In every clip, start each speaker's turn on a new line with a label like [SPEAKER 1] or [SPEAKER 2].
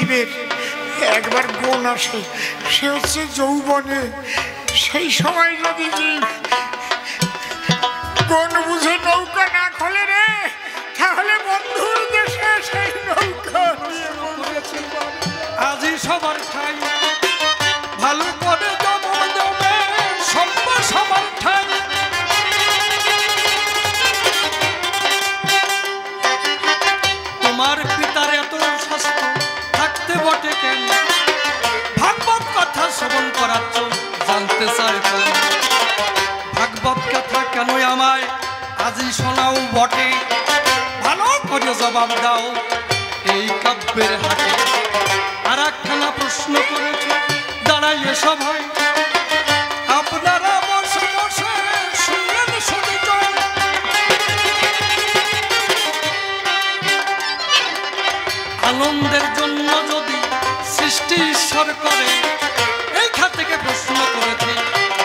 [SPEAKER 1] জীবের একবার গুণ আসে, সে হচ্ছে যৌবনে। সেই সময় যদি জীব কোন বুঝে নৌকা না খোলে রে, তাহলে বন্ধুর দেশে সেই নৌকা
[SPEAKER 2] আজই সবার ঠাই ভালো করে জমা জমে সবার ঠাই। তোমার পিতার এত স্বাস্থ্য থাকতে বটে কেন, ভাগবত কথা শ্রবণ করাচ্ছ জানতে চাই কেন? ভাগবত কথা কেন আমায় আজই শোনাও বটে, ভালো করে জবাব দাও এই কাব্যের হাটে। আর একখানা প্রশ্ন করেছে দাঁড়াইয়ে সভায়, আপনারা বসে বসে শুনলেন শুনি জয়। আনন্দের জন্য যদি সৃষ্টি ঈশ্বর করে, এইখান থেকে প্রশ্ন করেছে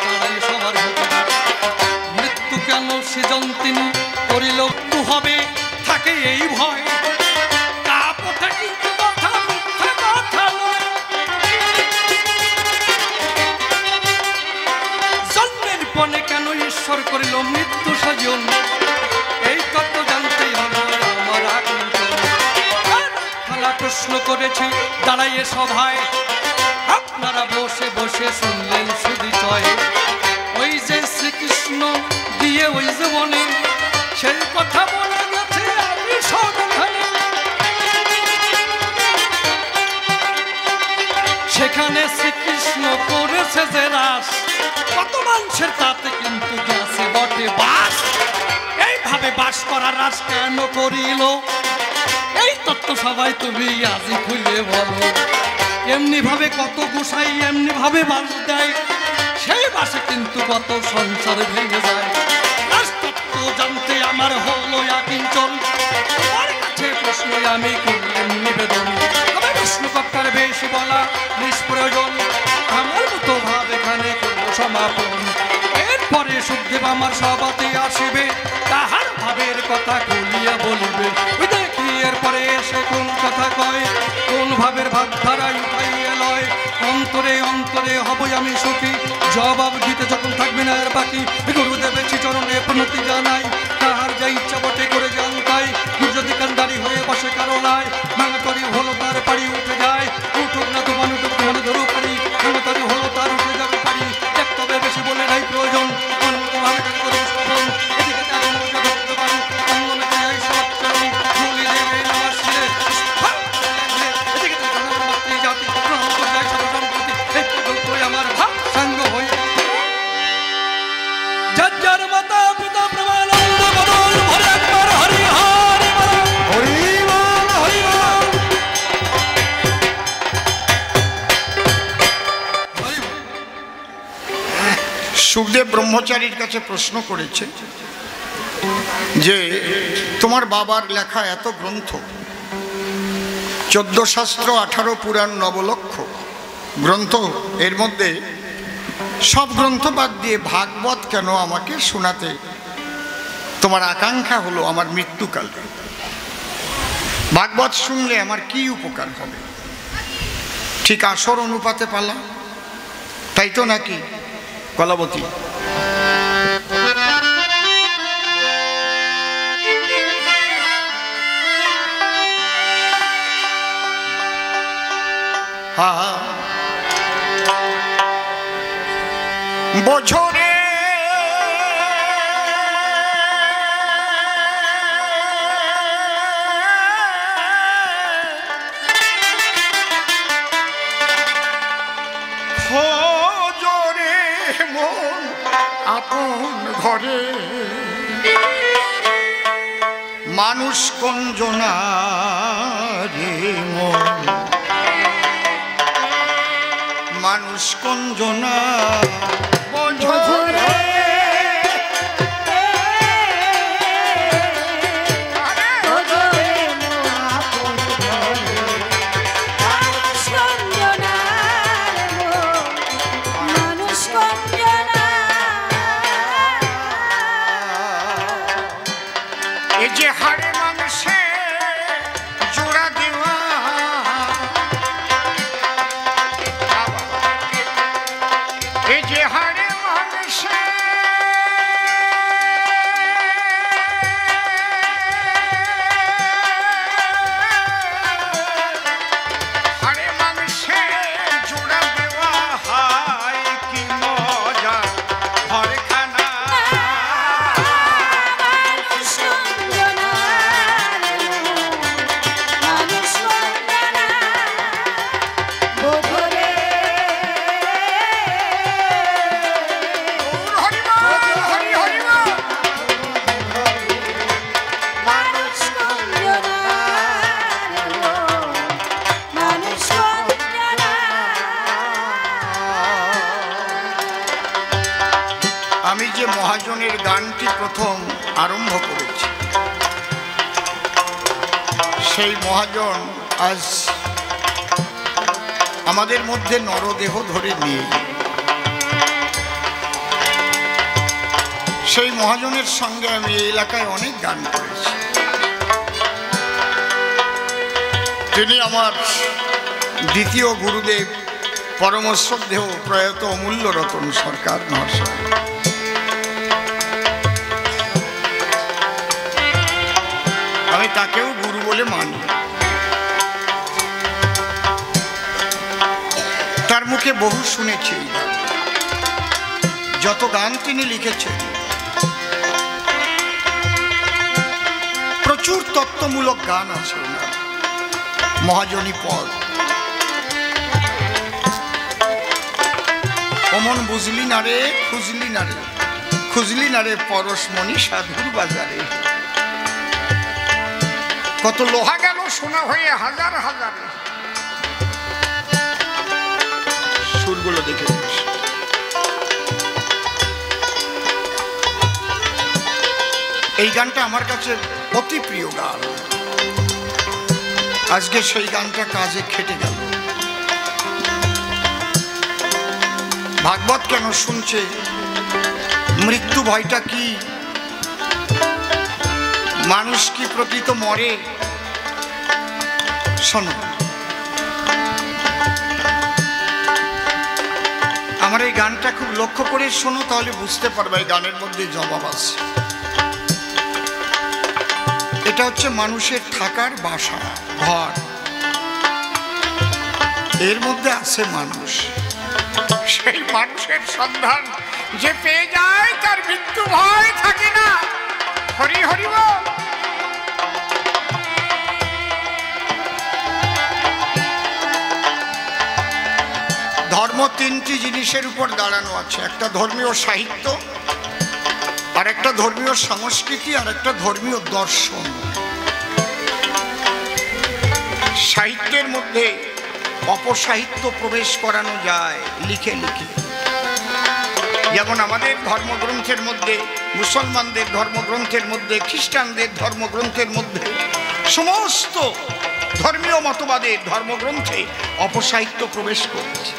[SPEAKER 2] দাঁড়াইয়ে সবার ভেতরে, মৃত্যু কেন সৃজন তিনি করিল মৃত্যু হবে থাকে এই ভয়। ঈশ্বর করিল মৃত্যু সজন, এই তত্ত্ব জানতেই হলো আমার খেলা। প্রশ্ন করেছি দাঁড়াইয়ে সভায়, আপনারা বসে বসে শুনলেন শুধু চয়। ওই যে শ্রীকৃষ্ণ দিয়ে ওই যে বনে, সেই কথা বলে গেছে আমি সবখানে। সেখানে শ্রীকৃষ্ণ করেছে যে রাস, কত মানুষের তাতে কিন্তু গেছে বটে বাস। এইভাবে বাস করার রাস কেন করিল, এই তত্ত্ব সবাই তুমি আজই খুলে বলো। এমনি ভাবে কত গোসাই এমনি ভাবে বাস দেয়, সেই বাসে কিন্তু কত সংসার ভেঙে যায়। তত্ত্ব জানতে আমার হলো আকিঞ্চন, তোমার কাছে প্রশ্ন আমি করলেন নিবেদন। তবে প্রশ্নকর্তার বেশি বলা নিষ্প্রয়োজন, আমার মতো ভাব এখানে করবো সমাপন। এরপরে সুখদেব আমার সভাতে আসিবে, তাহার ভাবের কথা খুলিয়া বলিবে। ওই দেখি এরপরে এসে কোন কথা কয়, কোন ভাবের ভাবধারায় উঠাইয়া লয়। অন্তরে অন্তরে হবই আমি সুখী, জবাব দিতে যখন থাকবে না আর বাকি। গুরুদেবের চরণে প্রণতি জানাই, তাহার যা ইচ্ছা বটে করে জানতাই। যদি কান্দারি হয়ে বসে কারো নাই, ভাঙাতরি হলো তার পাড়ি উঠে যায়। উঠুক না তোমার উঠুক তোমার ধরু পারি, ভাঙাতরি হলো তার উঠে যাবে পারি। তবে বেশি বলে নাই প্রয়োজন,
[SPEAKER 1] সুখদেব ব্রহ্মচারীর কাছে প্রশ্ন করেছে যে তোমার বাবার লেখা এত গ্রন্থ, 14 শাস্ত্র 18 পুরাণ 9 লক্ষ গ্রন্থ, এর মধ্যে সব গ্রন্থ বাদ দিয়ে ভাগবত কেন আমাকে শোনাতে তোমার আকাঙ্ক্ষা হলো আমার মৃত্যুকালে? ভাগবত শুনলে আমার কি উপকার হবে? ঠিক আসর অনুপাতে পালা, তাই তো নাকি কলাবতী? বছরে খোঁজরে মন আপন ঘরে, মানুষ কঞ্জনা রে মন, মানুষ কঞ্জনা বছরে। এই যে হাড়ে মাংসে জোড়া দেওয়া মহাজনের গানটি প্রথম আরম্ভ করেছি, সেই মহাজন আজ আমাদের মধ্যে নরদেহ ধরে নিয়ে, সেই মহাজনের সঙ্গে আমি এই এলাকায় অনেক গান করেছি। তিনি আমার দ্বিতীয় গুরুদেব, পরম শ্রদ্ধেয় প্রয়াত অমূল্য রতন সরকার মহাশয়। আমি তাকেও গুরু বলে মানি। তার মুখে বহু শুনেছি যত গান তিনি লিখেছেন, প্রচুর তত্ত্বমূলক গান আছে ওনার। মহাজনী পদ, অমন বুঝলি না রে, খুঁজলি না রে, খুঁজলি না রে পরশমণি সাধুর বাজারে। কত লোহা গেল সোনা হয়ে হাজার হাজারে। সুরগুলো দেখে এই গানটা আমার কাছে অতি প্রিয় গান। আজকে সেই গানটা কাজে খেটে গেল। ভাগবত কেন শুনছে, মৃত্যু ভয়টা কি, মানুষ কি প্রকৃত মরে? শোনো, আমার এই গানটা খুব লক্ষ্য করে শোনো, তাহলে বুঝতে পারবে এই গানের মধ্যে জবাব আছে। এটা হচ্ছে মানুষের থাকার বাসা, ঘর, এর মধ্যে আছে মানুষ। সেই মানুষের সন্ধান যে পেয়ে যায় তার মৃত্যু ভয় থাকে না। হরি হরি বল। ধর্ম তিনটি জিনিসের উপর দাঁড়ানো আছে, একটা ধর্মীয় সাহিত্য, আর একটা ধর্মীয় সংস্কৃতি, আর একটা ধর্মীয় দর্শন। সাহিত্যের মধ্যে অপসাহিত্য প্রবেশ করানো যায় লিখে লিখে, যেমন আমাদের ধর্মগ্রন্থের মধ্যে, মুসলমানদের ধর্মগ্রন্থের মধ্যে, খ্রিস্টানদের ধর্মগ্রন্থের মধ্যে, সমস্ত ধর্মীয় মতবাদের ধর্মগ্রন্থে অপসাহিত্য প্রবেশ করেছে।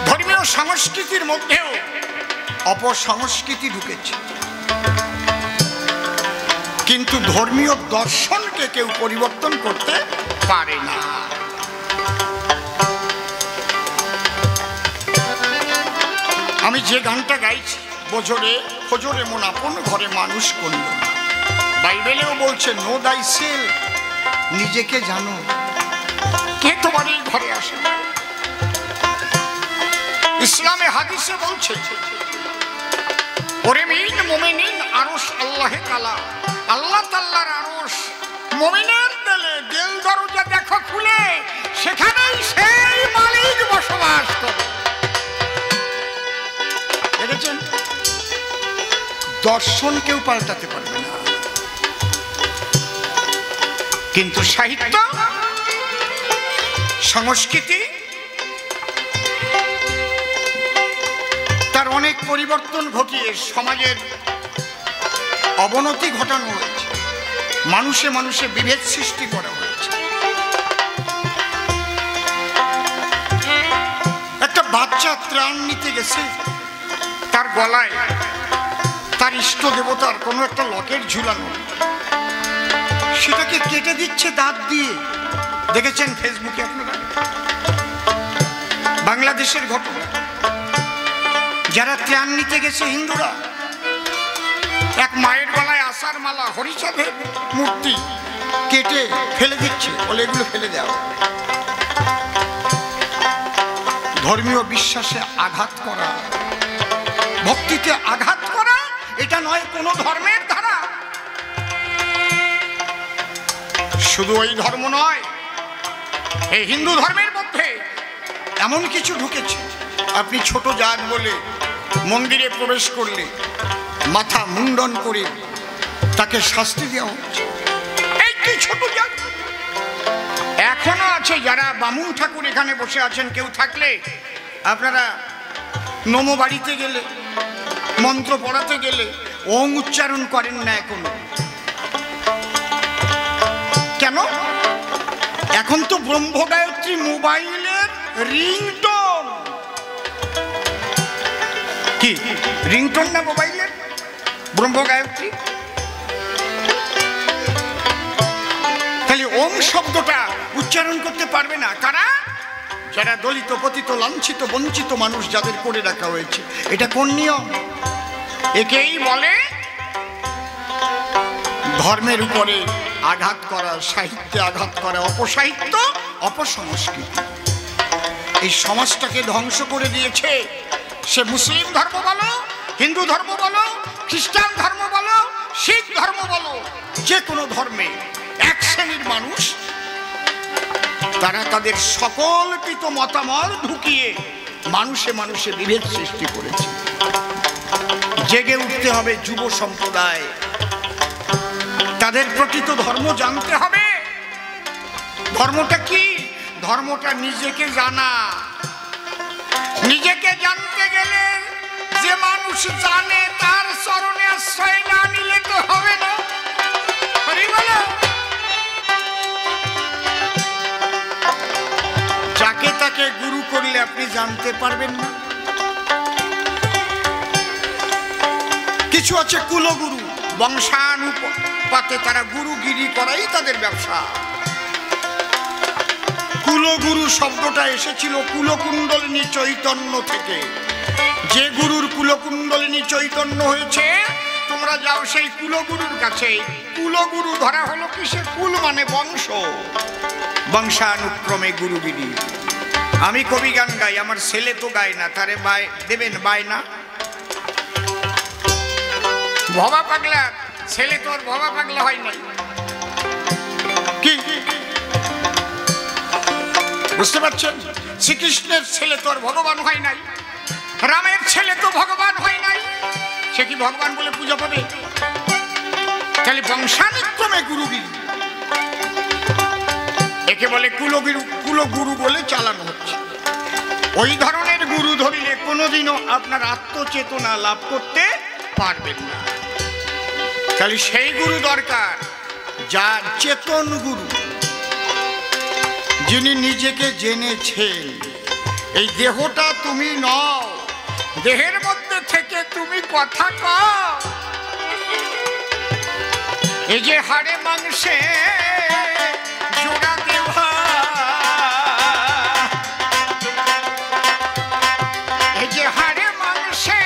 [SPEAKER 1] ধর্মীয় সংস্কৃতির মধ্যেও অপসংস্কৃতি ঢুকেছে, কিন্তু ধর্মীয় দর্শনকে কেউ পরিবর্তন করতে পারে না। আমি যে গানটা গাইছি, বজরে ফজরে মন আপন ঘরে মানুষ করল না, বাইবেলেও বলছে নো দাই সেলফ, নিজেকে জানো, কে তোমার এই ঘরে আসে। ইসলামে হাদিসে বলছে ওরে মিন মুমিনিন আরশ আল্লাহে তাআলা, আল্লাহ তাআলার আরশ মুমিনের দিলে, দিল দরজা দেখো খুলে, সেখানেই সেই মালিক বসবাস করে। দেখেছেন, দর্শন কেউ পাল্টাতে পারবে না, কিন্তু সাহিত্য, সংস্কৃতি তার অনেক পরিবর্তন ঘটিয়ে সমাজের অবনতি ঘটানো হয়েছে, মানুষে মানুষে বিভেদ সৃষ্টি করা হয়েছে। একটা বাচ্চা ত্রাণ নিতে গেছে, তার গলায় তার ইষ্ট দেবতার কোনো একটা লকেট ঝুলানো, সেটাকে কেটে দিচ্ছে দাঁত দিয়ে। দেখেছেন ফেসবুকে আপনারা, বাংলাদেশের ঘটনা। যারা ত্রাণ নিতে গেছে হিন্দুরা, এক মায়ের গলায় আশার মালা, হরিচাঁদের মূর্তি কেটে ফেলে দিচ্ছে, বলে এগুলো ফেলে দেওয়া। ধর্মীয় বিশ্বাসে আঘাত করা, ভক্তিতে আঘাত করা, এটা নয় কোনো ধর্মের ধারা। শুধু ওই ধর্ম নয়, এই হিন্দু ধর্মের মধ্যে এমন কিছু ঢুকেছে, আপনি ছোট জাত বলে মন্দিরে প্রবেশ করলে মাথা মুন্ডন করে তাকে শাস্তি দেওয়া হচ্ছে। এই কি ছোট জাত? এখনো আছে যারা বামুন ঠাকুর এখানে বসে আছেন, কেউ থাকলে আপনারা নমো বাড়িতে গেলে, মন্ত্র পড়াতে গেলে ওং উচ্চারণ করেন না এখনো। কেন? এখন তো ব্রহ্ম গায়ত্রী মোবাইলের রিংটোন। কি রিংটোন না মোবাইলের ব্রহ্ম গায়ত্রী? তাহলে ওম শব্দটা উচ্চারণ করতে পারবে না কারা? যারা দলিত, পতিত, লাঞ্ছিত, বঞ্চিত মানুষ, যাদের করে রাখা হয়েছে। এটা কোন নিয়ম? একেই বলে ধর্মের উপরে আঘাত করা, সাহিত্যে আঘাত করা, অপসাহিত্য, অপসংস্কৃতি। এই সমাজটাকে ধ্বংস করে দিয়েছে। সে মুসলিম ধর্ম বলো, হিন্দু ধর্ম বলো, খ্রিস্টান ধর্ম বলো, শিখ ধর্ম বলো, যে কোনো ধর্মে এক শ্রেণীর মানুষ, তারা তাদের সকল্পিত মতামত ঢুকিয়ে মানুষে মানুষে বিভেদ সৃষ্টি করেছে। জেগে উঠতে হবে যুব সম্প্রদায়, তাদের প্রকৃত ধর্ম জানতে হবে। ধর্মটা কি? ধর্মটা নিজেকে জানা। নিজেকে জানতে গেলে যে মানুষ জানে তার চরণে আশ্রয় না নিলে তো হবে না। যাকে তাকে গুরু করলে আপনি জানতে পারবেন না। কিছু আছে কুলগুরু, বংশানুপাতে তারা গুরুগিরি করাই তাদের ব্যবসা। কুলগুরু শব্দটা এসেছিল কুলকুণ্ডলিনী চৈতন্য থেকে। যে গুরুর কুলকুণ্ডলিনী চৈতন্য হয়েছে, তোমরা যাও সেই কুলগুরুর কাছে। কুলগুরু ধরা হলো কিসে? কুল মানে বংশ, বংশানুক্রমে গুরুগিরি। আমি কবি গান গাই, আমার ছেলে তো গায় না, তারে দেবেন বায়না? ভবা পাগলা ছেলে তো আর ভবা পাগলা হয় নাই। কি বুঝতে পারছেন? শ্রীকৃষ্ণের ছেলে তো আর ভগবান হয় নাই, রামের ছেলে তো ভগবান হয় নাই। সে কি ভগবান বলে পূজা পাবে? তাহলে বংশানুক্রমে গুরুগিরি, একে বলে কুলগুরু। কুলগুরু বলে চালানো হচ্ছে। ওই ধরনের গুরু ধরিলে কোনোদিনও আপনার আত্মচেতনা লাভ করতে পারবেন না। তাহলে সেই গুরু দরকার, যার চেতন গুরু, যিনি নিজেকে জেনেছেন এই দেহটা তুমি নও, দেহের মধ্যে থেকে তুমি কথা কও। এই যে হাড়ে মাংসে জোড়া দেওয়া, এই যে হাড়ে মাংসে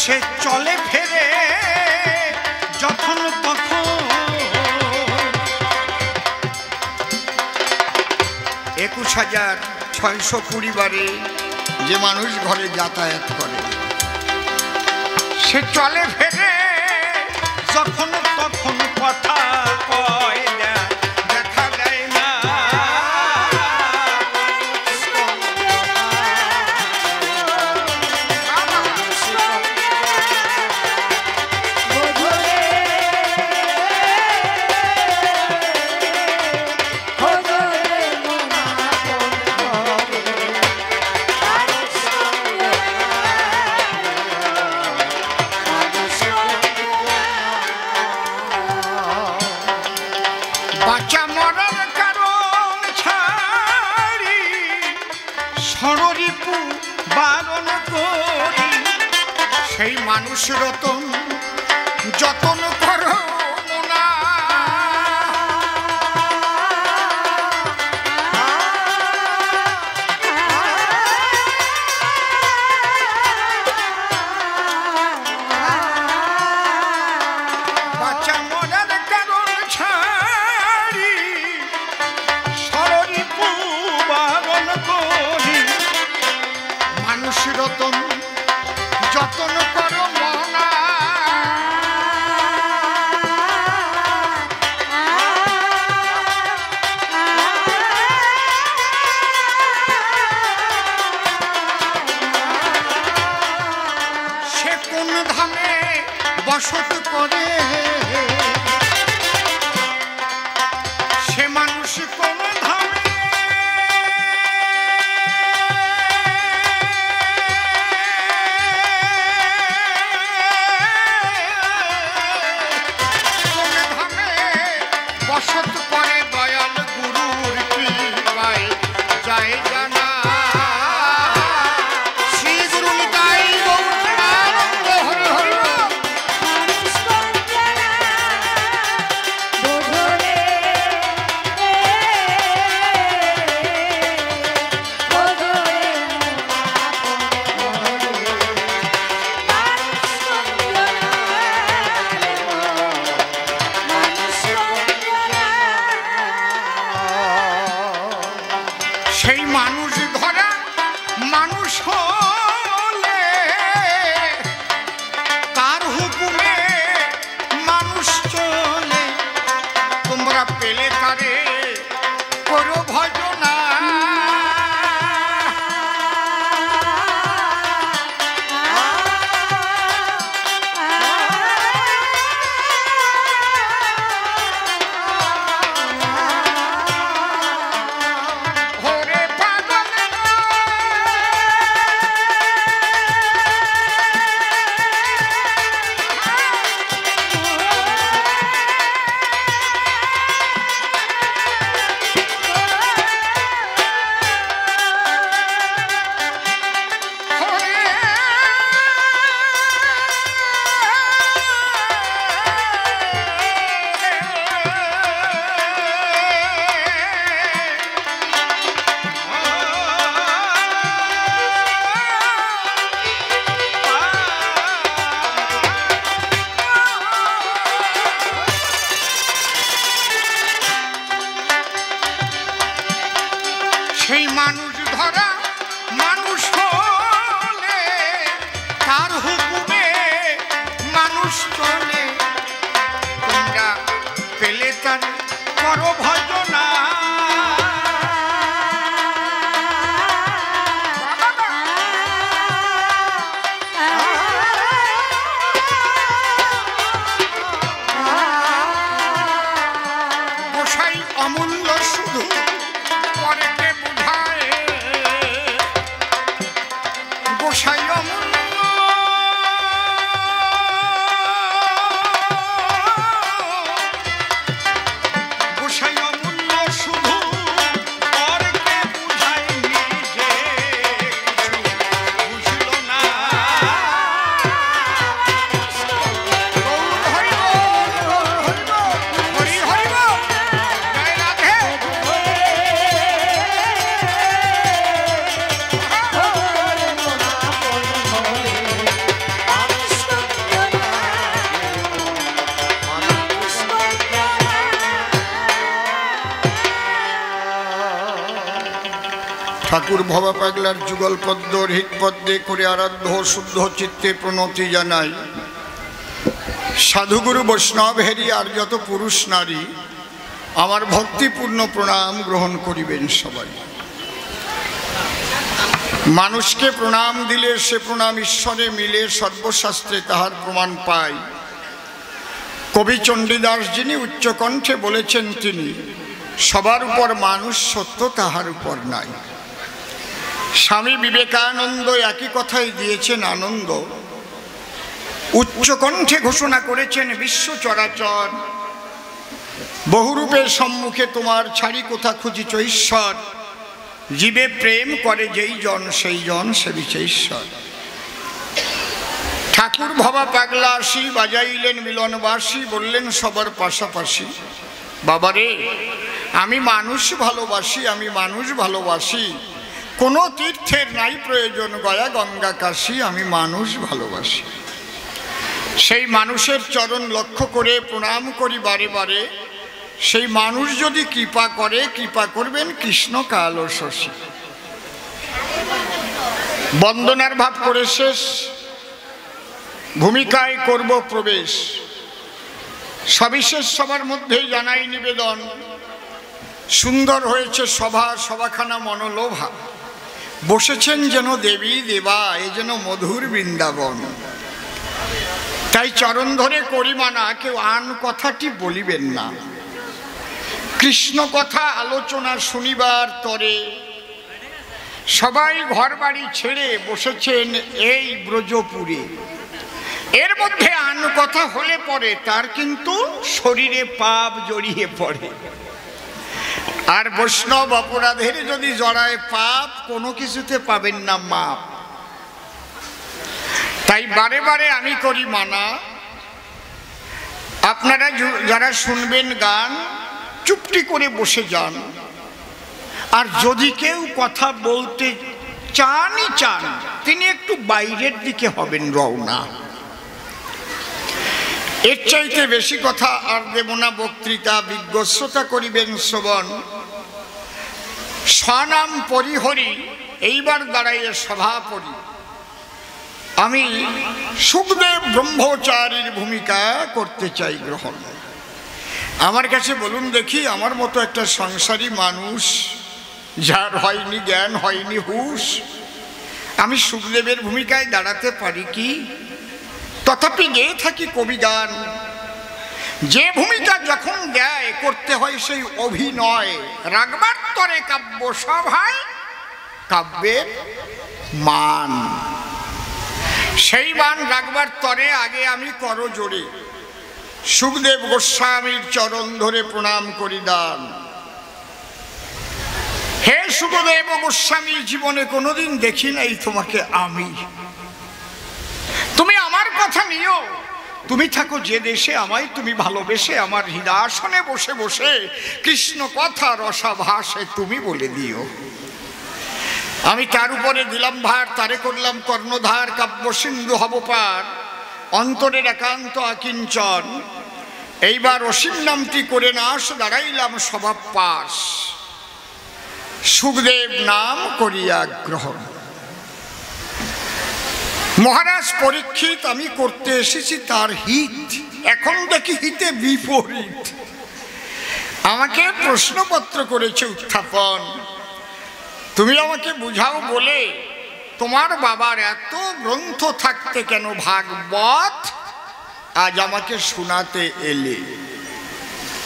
[SPEAKER 1] সে চলে ফেরে যখন তখন 21,600 পরিবারে যে মানুষ ঘরে যাতায়াত করে সে চলে ফেরে যখন তখন কথা কয় না দেখা দেয় না বাঁচা মরার কারণ ছাড়ি ষড়রিপু বারণ করি সেই মানুষ রতন যতন করো না বাঁচা মরার কারণ ছাড়ি ষড়রিপু বারণ করি মানুষ রতন যতন করো মনা সে কোন ধামে বসত করে সে মানুষ কোন ধামে বসত করে দয়াল গুরুর কৃপায় যায় জানা শ্রী গুরু নিতাই গৌরানন্দ হরি হরি সেই মানুষ ধরা মানুষ হলে তার হুকুমে মানুষ চলে তোমরা পেলে তারে করো ভজনা সেই মানুষ ধরা মানুষ হলে তার হুকুমে মানুষ চলে তোমরা পেলে তার করো ভজনা গোসাই অমূল্য শুধু পরেতে বুঝায় ঠাকুর ভবা পাগলার যুগল পদ্ম হৃদ পদ্মে করে আরাধ্য শুদ্ধ চিত্তে প্রণতি জানাই। সাধুগুরু বৈষ্ণব হেরি আর যত পুরুষ নারী আমার ভক্তিপূর্ণ প্রণাম গ্রহণ করিবেন সবাই। মানুষকে প্রণাম দিলে সে প্রণাম ঈশ্বরে মিলে, সর্বশাস্ত্রে তাহার প্রমাণ পায়। কবি চণ্ডীদাস যিনি উচ্চকণ্ঠে বলেছেন, তিনি সবার উপর মানুষ সত্য, তাহার উপর নাই। স্বামী বিবেকানন্দ একই কথাই দিয়েছেন আনন্দ। উচ্চকণ্ঠে ঘোষণা করেছেন, বিশ্ব চরাচর বহুরূপের সম্মুখে তোমার ছাড়ি কোথা খুঁজিছ ঈশ্বর। জীবে প্রেম করে যেই জন সেই জন সেবিছে ঈশ্বর। ঠাকুর ভবা পাগলা আসি বাজাইলেন মিলনবাসী, বললেন সবার পাশাপাশি, বাবারে আমি মানুষ ভালোবাসি, আমি মানুষ ভালোবাসি। কোনো তীর্থের নাই প্রয়োজন গয়া গঙ্গা কাশী, আমি মানুষ ভালোবাসি। সেই মানুষের চরণ লক্ষ্য করে প্রণাম করি বারে বারে। সেই মানুষ যদি কৃপা করে, কৃপা করবেন কৃষ্ণ কাল ও শশী। বন্দনার ভাব করে শেষ, ভূমিকায় করব প্রবেশ। সবিশেষ সবার মধ্যেই জানাই নিবেদন, সুন্দর হয়েছে সভা, সভাখানা মনোলোভা। বসেছেন যেন দেবী দেবা, এ যেন মধুর বৃন্দাবন। তাই চরণ ধরে করি মানা, কেউ আন কথাটি বলিবেন না। কৃষ্ণ কথা আলোচনা শুনিবার তরে সবাই ঘর বাড়ি ছেড়ে বসেছেন এই ব্রজপুরে। এর মধ্যে আন কথা হলে পরে তার কিন্তু শরীরে পাপ জড়িয়ে পড়ে। আর বৈষ্ণব অপরাধের যদি জড়ায় পাপ, কোনো কিছুতে পাবেন না মাপ। তাই বারে বারে আমি করি মানা, আপনারা যারা শুনবেন গান চুপটি করে বসে যান। আর যদি কেউ কথা বলতে চানই চান, তিনি একটু বাইরের দিকে হবেন রওনা। এর চাইতে বেশি কথা আর দেব না বক্তৃতা। বিজ্ঞশ্রোতা করিবেন শ্রবণ। স্বনাম পরিহরি এইবার দাঁড়াইয়ে সভাপরি। আমি সুখদেব ব্রহ্মচারীর ভূমিকা করতে চাই গ্রহণ। আমার কাছে বলুন দেখি, আমার মতো একটা সংসারী মানুষ, যার হয়নি জ্ঞান হয়নি হুঁশ, আমি সুখদেবের ভূমিকায় দাঁড়াতে পারি কি? তথাপি গেয়ে থাকি কবিগান। যে ভূমিকা যখন দেয় করতে হয় সেই অভিনয়। রাগবার তরে কাব্য সভায় কাব্যের মান, সেই মান রাগবার তরে আগে আমি করজোড়ে সুখদেব গোস্বামীর চরণ ধরে প্রণাম করি দান। হে সুখদেব গোস্বামী, জীবনে কোনোদিন দেখি নাই তোমাকে আমি। তুমি আমার কথা নিও, তুমি থাকো যে দেশে, আমায় তুমি ভালোবেসে আমার হৃদয়াসনে বসে বসে কৃষ্ণ কথা রসাভাসে তুমি বলে দিও। আমি তার উপরে দিলাম ভার, তারে করলাম কর্ণধার, কাব্য সিন্ধু হব পার, অন্তরের একান্ত আকিঞ্চন। এইবার অসীম নামটি করে নাশ, দাঁড়াইলাম স্বভাব পাশ, সুখদেব নাম করিয়া গ্রহণ। মহারাজ পরীক্ষিত, আমি করতে এসেছি তার হিত, এখন দেখি হিতে বিপরীত। আমাকে প্রশ্নপত্র করেছে উত্থাপন, তুমি আমাকে বুঝাও বলে তোমার বাবার এত গ্রন্থ থাকতে কেন ভাগবত আজ আমাকে শোনাতে এলে?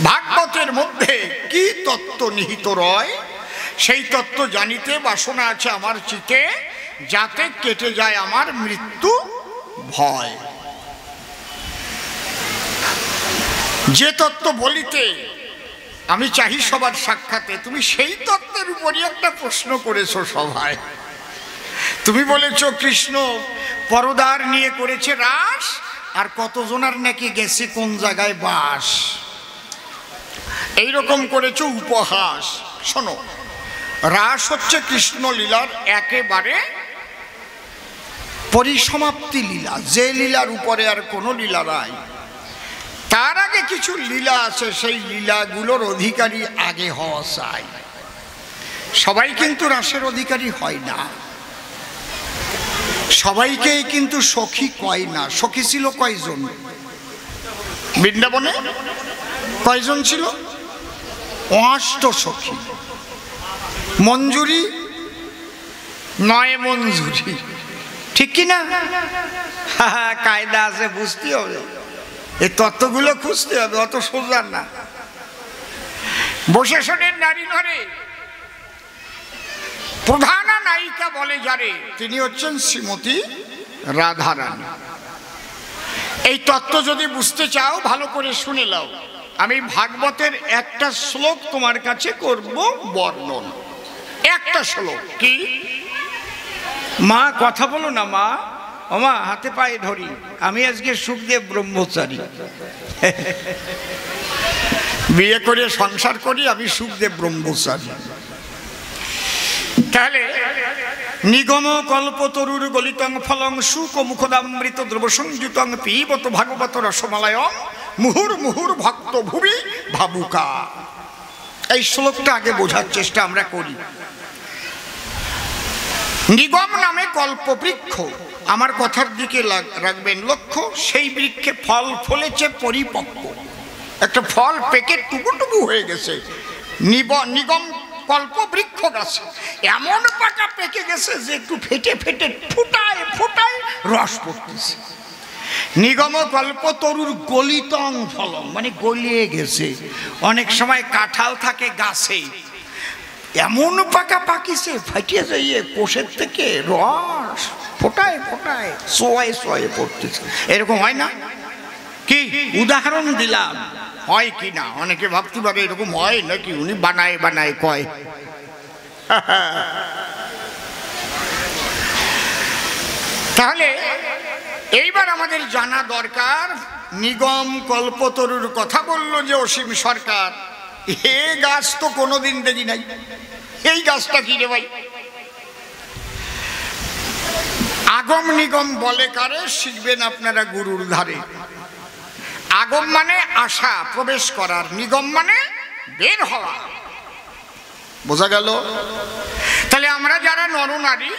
[SPEAKER 1] ভাগবতের মধ্যে কি তত্ত্ব নিহিত রয়, সেই তত্ত্ব জানিতে বাসনা আছে আমার চিতে, যাতে কেটে যায় আমার মৃত্যু ভয়। যে তত্ত্ব বলিতে আমি চাহি সবার সাক্ষাতে, তুমি সেই তত্ত্বের উপরই একটা প্রশ্ন করেছো সভায়। তুমি বলেছ কৃষ্ণ পরদার নিয়ে করেছে রাস, আর কতজনার নাকি গেছে কোন জায়গায় বাস, এইরকম করেছো উপহাস। শোনো, রাস হচ্ছে কৃষ্ণ লীলার একেবারে পরিসমাপ্তি লীলা, যে লীলার উপরে আর কোনো লীলা নাই। তার আগে কিছু লীলা আছে, সেই লীলাগুলোর অধিকারী আগে হওয়া চাই। সবাই কিন্তু রাসের অধিকারী হয় না, সবাইকেই কিন্তু সখী কয় না। সখী ছিল কয়জন বৃন্দাবনে? কয়জন ছিল? 8 সখী। মঞ্জুরি 9 মঞ্জুরি, ঠিক কি না? কায়দা আছে, বুঝতে হবে, এই তত্ত্বগুলো খুঁজতে হবে, অত সোজা না। বসে শোনেন নারী ঘরে প্রধানা নায়িকা বলে যারে, তিনি হচ্ছেন শ্রীমতী রাধারানী। এই তত্ত্ব যদি বুঝতে চাও ভালো করে শুনে নাও। আমি ভাগবতের একটা শ্লোক তোমার কাছে করব বর্ণন। একটা শ্লোক। কি মা? কথা বলো না মা। ও মা, হাতে পায়ে ধরি, আমি আজকে সুখদেব ব্রহ্মচারী, বিয়ে করে সংসার করি, আমি সুখদেব ব্রহ্মচারী। তাহলে নিগম কল্পতরুর গলিতং ফলং সুক মুখদামৃত দ্রব সংযুতং পিবত ভাগবত রসমালয় মুহুর মুহুর ভক্ত ভুবি ভাবুকা। এই শ্লোকটা আগে বোঝার চেষ্টা আমরা করি। নিগম নামে কল্পবৃক্ষ, আমার কথার দিকে রাখবেন লক্ষ্য। সেই বৃক্ষে ফল ফলেছে পরিপক্ক, একটা ফল পেকে টুকু হয়ে গেছে। নিগম কল্পবৃক্ষ গাছে এমন পাকা পেকে গেছে যে একটু ফেটে ফেটে ফুটায় ফুটায় রস পড়তেছে। নিগম কল্পতরুর গলিতং ফলং, মানে গলিয়ে গেছে। অনেক সময় কাঁঠাল থাকে গাছে, এমন পাকা পাকিছে ফাটিয়ে যাইয়ে কোষের থেকে রস ফোটায় ফোটায় সোয়ে সোয়ে পড়তেছে। এরকম হয় না? কি উদাহরণ দিলাম, হয় কি না? অনেকে ভাবতে পারে এরকম হয় নাকি, উনি বানায় বানায় কয়। তাহলে এইবার আমাদের জানা দরকার, নিগম কল্পতরুর কথা বলল যে অসীম সরকার, এ গাছ তো কোনোদিন দেখি নাই। এই গাছটা কি রে ভাই? আগম নিগম বলে কারে? শিখবেন আপনারা গুরুর ধারে। আগম মানে আসা, প্রবেশ করার, নিগম মানে বের হওয়া। বোঝা গেল? তাহলে আমরা যারা নরনারী,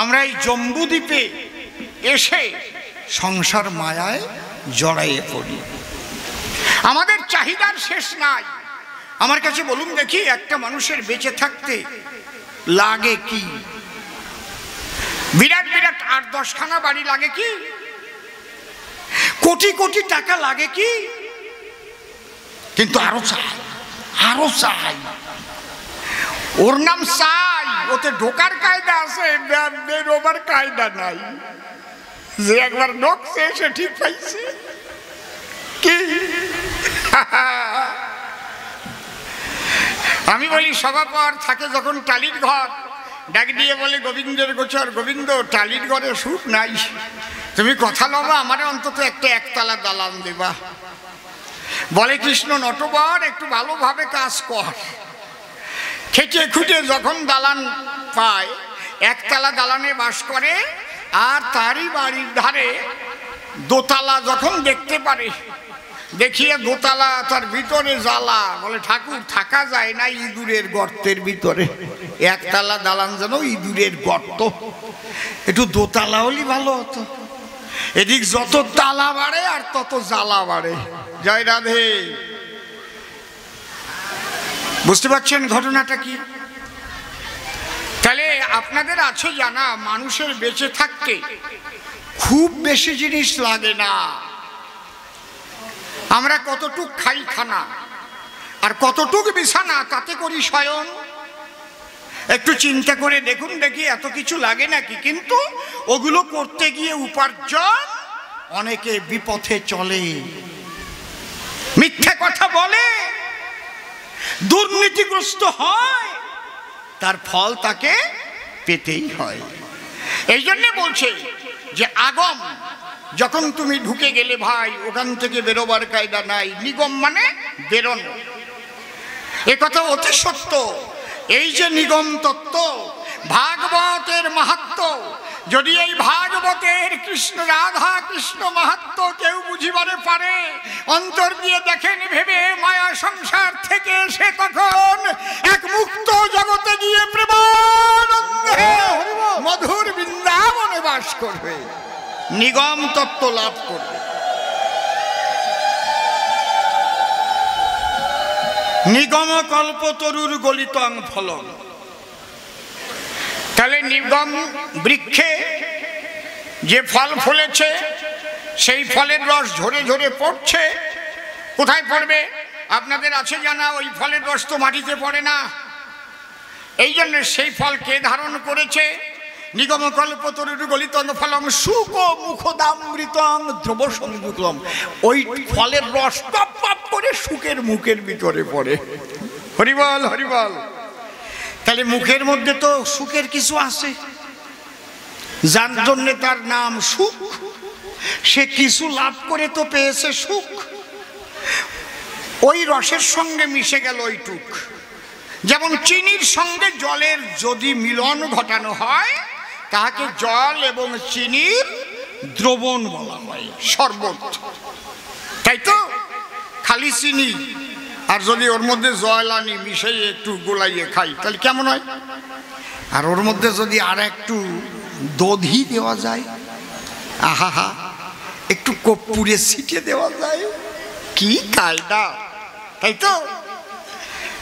[SPEAKER 1] আমরা এই জম্বুদ্বীপে এসে সংসার মায়ায় জড়াইয়ে পড়ি। আমাদের চাহিদার শেষ নাই। আমার কাছে বলুন দেখি, একটা মানুষের বেঁচে থাকতে লাগে কি? বিরাট বিরাট 8-10খানা বাড়ি লাগে কি? কোটি কোটি টাকা লাগে কি? কিন্তু আরো চাই, আরো চাই। ওর নাম চাই, ওতে ঢোকার কায়দা আছে, বেরোবার কায়দা নাই। যে একবার ঢোকছে সে ঠিক পাইছে কি? আমি বলি সভাপর থাকে যখন টালির ঘর, ডাক দিয়ে বলে গোবিন্দের গোচর, গোবিন্দ টালির ঘরে সুখ নাই, তুমি কথা লবা আমারে অন্তত একটা একতলা দালান দেবা। বলে কৃষ্ণ নটবর, একটু ভালোভাবে কাজ কর। খেটে খুঁটে যখন দালান পায়, একতলা দালানে বাস করে, আর তারই বাড়ির ধারে দোতলা যখন দেখতে পারে, দেখিয়ে দোতলা, তার ভিতরে জ্বালা। বলে ঠাকুর থাকা যায় না ইঁদুরের গর্তের ভিতরে, একতলা দালান যেন ইঁদুরের গর্ত, একটু দোতলা হলেই ভালো হতো। এদিক যত তালা বাড়ে আর তত জ্বালা বাড়ে। জয় রাধে। বুঝতে পারছেন ঘটনাটা কি? তাহলে আপনাদের আছে জানা, মানুষের বেঁচে থাকতে খুব বেশি জিনিস লাগে না। আমরা কতটুক খাই খানা, আর কতটুক বিছানা, তাতে করি শয়ন। একটু চিন্তা করে দেখুন দেখি, এত কিছু লাগে নাকি? কিন্তু ওগুলো করতে গিয়ে উপার্জন, অনেকে বিপথে চলে, মিথ্যা কথা বলে, দুর্নীতিগ্রস্ত হয়, তার ফল তাকে পেতেই হয়। এই জন্য বলছে যে আগম যখন তুমি ঢুকে গেলে ভাই, ওখান থেকে বেরোবার কায়দা নাই। নিগম মানে বেরোনো, এ কথা অতি সত্য। এই যে নিগম তত্ত্ব, ভাগবতের মাহাত্ম্য, যদি এই ভাগবতের কৃষ্ণ রাধা কৃষ্ণ মাহাত্ম্য কেউ বুঝিবারে পারে, অন্তর দিয়ে দেখেন ভেবে মায়া সংসার থেকে সে তখন এক মুক্ত জগতে গিয়ে প্রেমানন্দে মধুর বৃন্দাবনে বাস করবে, নিগম তত্ত্ব লাভ করবে। নিগম কল্পতরুর গলিতং ফলম। তাহলে নিগম বৃক্ষে যে ফল ফলেছে সেই ফলের রস ঝরে ঝরে পড়ছে। কোথায় পড়বে আপনাদের আছে জানা? ওই ফলের রস তো মাটিতে পড়ে না। এই জন্য সেই ফল কে ধারণ করেছে? নিগম কল্পতরুর গলিতং ফলম শুক মুখদামৃতং দ্রব সংযুক্তম। ওই ফলের রস টপ টপ করে শুকের মুখের ভিতরে পড়ে। হরিবল হরিবল। তাহলে মুখের মধ্যে তো সুখের কিছু আছে, যার জন্য তার নাম সুখ। সে কিছু লাভ করে তো পেয়েছে সুখ, ওই রসের সঙ্গে মিশে গেল ওইটুক। যেমন চিনির সঙ্গে জলের যদি মিলন ঘটানো হয় তাহাকে জল এবং চিনির দ্রবণ বলা হয়, শরবত। তাই তো? খালি চিনি আর যদি ওর মধ্যে জল আনি মিশিয়ে একটু গোলাইয়ে খাই তাহলে কেমন হয়? আর ওর মধ্যে যদি আর একটু দধি দেওয়া যায়, আহা, একটু কর্পূরে ছিটিয়ে দেওয়া যায়, কি কায়দা! তাই তো?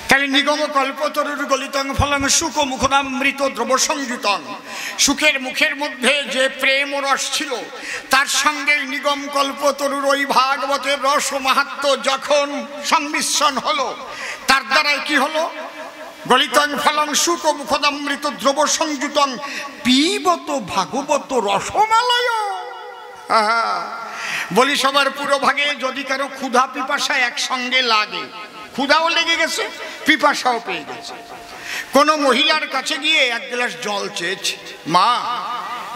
[SPEAKER 1] তাহলে নিগম কল্পতরুর গলিতং ফলং শুক মুখদামৃত দ্রব সংযুতং। সুখের মুখের মধ্যে যে প্রেম রস ছিল তার সঙ্গে নিগম কল্পতরুর ওই ভাগবতের রস ও মাহাত্ম্য যখন সংমিশ্রণ হলো, তার দ্বারাই কি হলো? গলিতং ফলং শুক মুখদামৃত দ্রব সংযুতং পিবত ভাগবত রসমালয়। বলি সবার পুরো ভাগে যদি কারো ক্ষুধা পিপাসা একসঙ্গে লাগে, ক্ষুধাও লেগে গেছে পিপাসাও পেয়ে গেছে, কোনো মহিলার কাছে গিয়ে এক গ্লাস জল চেয়েছে, মা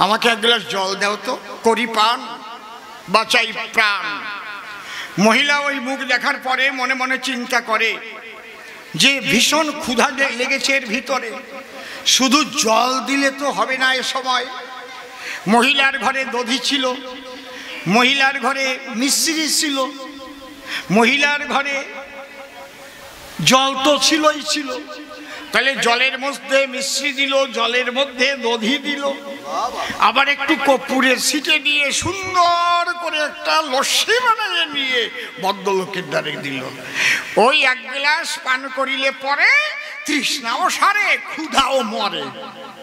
[SPEAKER 1] আমাকে এক গ্লাস জল দাও তো, করি পান বাঁচাই প্রাণ। মহিলা ওই মুখ দেখার পরে মনে মনে চিন্তা করে যে ভীষণ ক্ষুধা লেগেছে এর ভিতরে, শুধু জল দিলে তো হবে না। এ সময় মহিলার ঘরে দধি ছিল, মহিলার ঘরে মিশ্রি ছিল, মহিলার ঘরে জল তো ছিলই ছিল। তাহলে জলের মধ্যে মিশ্রি দিল, জলের মধ্যে দধি দিল, আবার একটু কর্পূরের ছিটে দিয়ে সুন্দর করে একটা লস্যি বানিয়ে নিয়ে ভদ্রলোকের দ্বারে দিল। ওই এক গ্লাস পান করিলে পরে তৃষ্ণাও সারে, ক্ষুধাও মরে।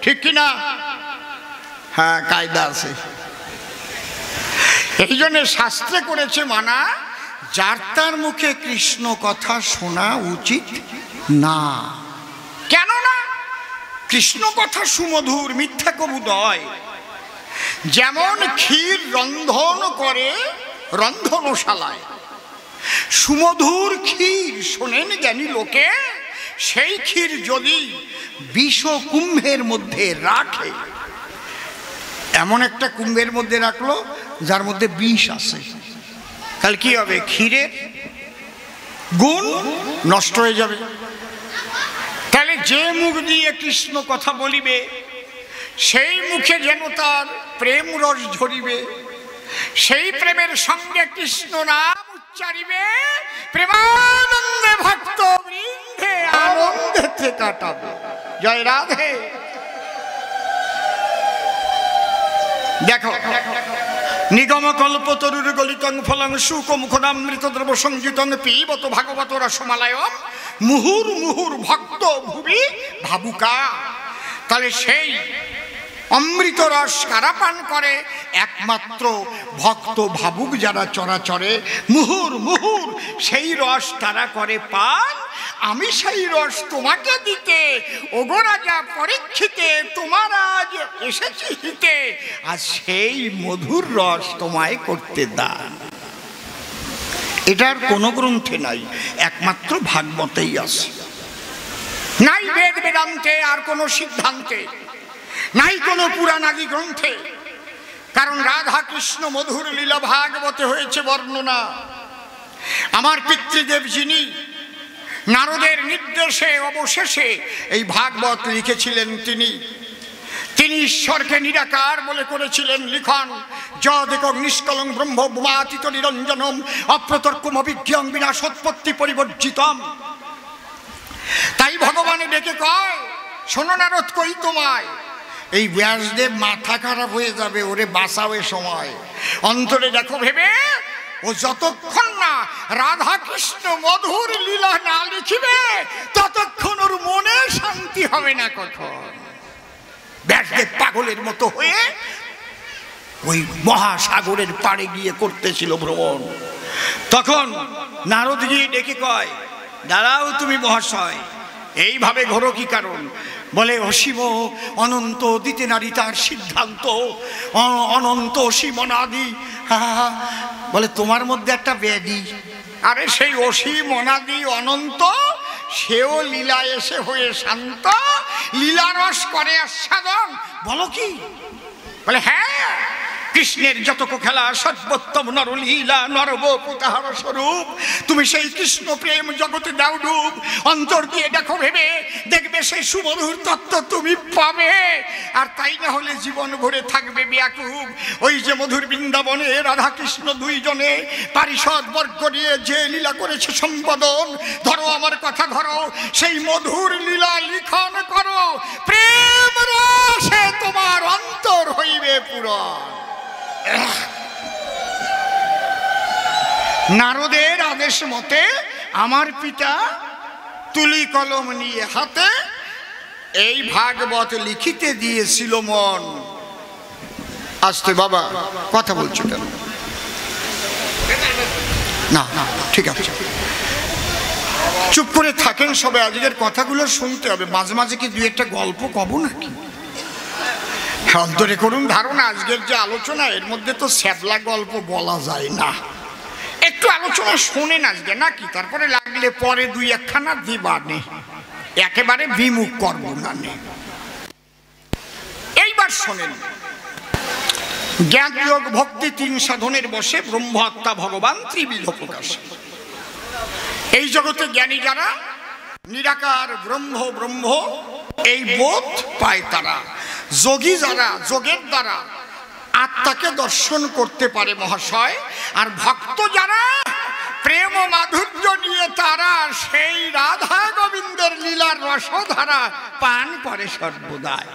[SPEAKER 1] ঠিক কিনা? হ্যাঁ, কায়দা আছে। এই জন্য শাস্ত্রে করেছে মানা, যার তার মুখে কৃষ্ণ কথা শোনা উচিত না। কেন না? কৃষ্ণ কথা সুমধুর, মিথ্যা কবু নয়। যেমন ক্ষীর রন্ধন করে রন্ধনশালায়, সুমধুর ক্ষীর শোনেন জ্ঞানী লোকে, সেই ক্ষীর যদি বিষ কুম্ভের মধ্যে রাখে, এমন একটা কুম্ভের মধ্যে রাখলো যার মধ্যে বিষ আছে, তাহলে কি হবে? ক্ষীরের গুণ নষ্ট হয়ে যাবে। তাহলে যে মুখ দিয়ে কৃষ্ণ কথা বলিবে সেই মুখে যেন তার প্রেম রস ঝরিবে, সেই প্রেমের সঙ্গে কৃষ্ণ নাম উচ্চারিবে, প্রেমানন্দে ভক্ত বৃন্দে আনন্দেতে কাটাবে। জয় রাধে। দেখো, নিগম কল্পতরুর গলিতং ফলং শুক মুখদামৃত দ্রব সংযুতং পিবত ভাগবত রসমালয়ম মুহুর মুহুর ভক্ত ভুবি ভাবুকা। তাহলে সেই অমৃত রস কারা পান করে? একমাত্র ভক্ত ভাবুক যারা চরাচরে, মুহুর মুহুর সেই রস তারা করে পান। আমি সেই রস তোমাকে দিতে, ওগো রাজা পরীক্ষিতে, তোমার আজ এসেছি হিতে, আর সেই মধুর রস তোমায় করতে দান। এটার কোনো গ্রন্থে নাই, একমাত্র ভাগবতেই আছে। নাই বেদ বেদান্তে আর কোনো সিদ্ধান্তে, নাই কোনো পুরাণ আদি গ্রন্থে। কারণ রাধা কৃষ্ণ মধুর লীলা ভাগবতে হয়েছে বর্ণনা। আমার পিতৃদেব যিনি নারদের নির্দেশে অবশেষে এই ভাগবত লিখেছিলেন, তিনি ঈশ্বরকে নিরাকার বলে করেছিলেন লিখন, যদেকক নিষ্কলং ব্রহ্ম বোমাতীত নিরঞ্জনম অপ্রতর্কম অভিজ্ঞং বিনাশোৎপত্তি পরিবর্জিতম। তাই ভগবান ডেকে কয়, শোনো নারদ কই তোমায়। এই ব্যাসদেব মাথা খারাপ হয়ে যাবে, ওরে বাঁচাও এ সময়। অন্তরে দেখো ভেবে, ও যতক্ষণ না রাধা কৃষ্ণ মধুর লীলা না লিখিবে ততক্ষণ ওর মনে শান্তি হবে না কখন। ব্যাসদেব পাগলের মতো হয়ে ওই মহাসাগরের পাড়ে গিয়ে করতেছিল ভ্রমণ। তখন নারদ গিয়ে ডেকে কয়, দাঁড়াও তুমি মহাশয়, এইভাবে ঘোরো কি কারণ? বলে, অসীম অনন্ত দিতে নারী তার সিদ্ধান্ত, অনন্ত অসীম অনাদি। বলে, তোমার মধ্যে একটা ব্যাধি। আরে সেই অসীম অনাদি অনন্ত, সেও লীলা এসে হয়ে শান্ত, লীলারস করে আস্বাদন। বলো কি? বলে, হ্যাঁ, কৃষ্ণের যতক খেলা সর্বোত্তম নরলীলা নরবপু তাহার স্বরূপ। তুমি সেই কৃষ্ণ প্রেম জগতে দাও ডুব, অন্তর দিয়ে দেখো ভেবে, দেখবে সেই সুমধুর তত্ত্ব তুমি পাবে। আর তাই না হলে জীবন ভরে থাকবে ব্যাকুল। ওই যে মধুর বৃন্দাবনে রাধা কৃষ্ণ দুইজনে পারিষদ বর্গ নিয়ে যে লীলা করেছে সম্পাদন, ধরো আমার কথা ধরো, সেই মধুর লীলা লিখন করো, প্রেম রসে তোমার অন্তর হইবে পূরণ। নারদের আদেশ মতে আমার পিতা তুলি কলম নিয়ে হাতে এই ভাগবত লিখিতে দিয়েছিল মন। আসতে বাবা, কথা বলছো কেন? না না, ঠিক আছে, চুপ করে থাকেন সবাই, আজকের কথাগুলো শুনতে হবে। মাঝে মাঝে কি দুই একটা গল্প কব নাকি? অন্তরে করুন ধারণা, আজকের যে আলোচনা এর মধ্যে তো স্যাবলা গল্প বলা যায় না। একটু আলোচনা শোনেন আজকে নাকি, তারপরে লাগলে পরে দুই একখানা দিবানে, একেবারে বিমুখ করব না। এইবার শোনেন, জ্ঞান যোগ ভক্তি তিন সাধনের বসে ব্রহ্ম আত্মা ভগবান ত্রিবিধ প্রকাশ। এই জগতে জ্ঞানী যারা, নিরাকার ব্রহ্ম ব্রহ্ম এই বোধ পায় তারা। যোগী যারা, যোগের দ্বারা আত্মাকে দর্শন করতে পারে মহাশয়। আর ভক্ত যারা, প্রেম ও মাধুর্য নিয়ে তারা সেই রাধা গোবিন্দের লীলার রসধারা পান করে সর্বদাই।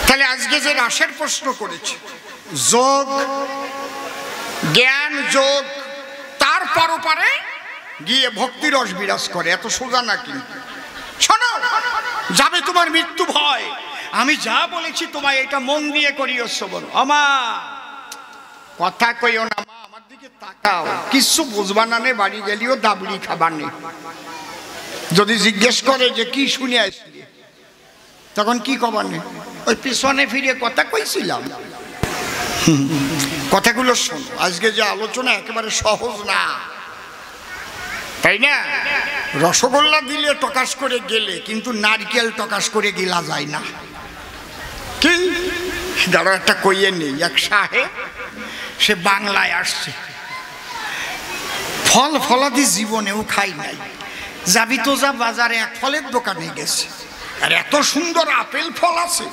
[SPEAKER 1] তাহলে আজকে যে রাসের প্রশ্ন করেছে, যোগ জ্ঞান যোগ, তার পরপারে গিয়ে ভক্তি রস বিরাজ করে, এত সোজা না কিন্তু। শোনো, যাবে তোমার মৃত্যু ভয়, আমি যা বলেছি তোমায় এটা মন দিয়ে করিও শ্রবণ। আমা কথা কইও না মা, আমার দিকে তাকাও, কিছু বুঝবা না, বাড়ি গেলেও দাবড়ি খাবার নেই। যদি জিজ্ঞেস করে যে কি শুনে আসলি, তখন কি কবার নেই, ওই পিছনে ফিরে কথা কইছিলাম। কথাগুলো শোনো, আজকে যে আলোচনা একেবারে সহজ না, তাই না? রসগোল্লা দিলে টকাশ করে গেলে, কিন্তু নারকেল টকাশ করে গেলা যায় না। কি দাঁড়া, একটা কইয়ে নেই। এক সাহেব, সে বাংলায় আসছে, ফল ফলাদি জীবনেও খাই নাই। যাবি তো যা বাজারে, এক ফলের দোকানে গেছে, আর এত সুন্দর আপেল ফল আছে।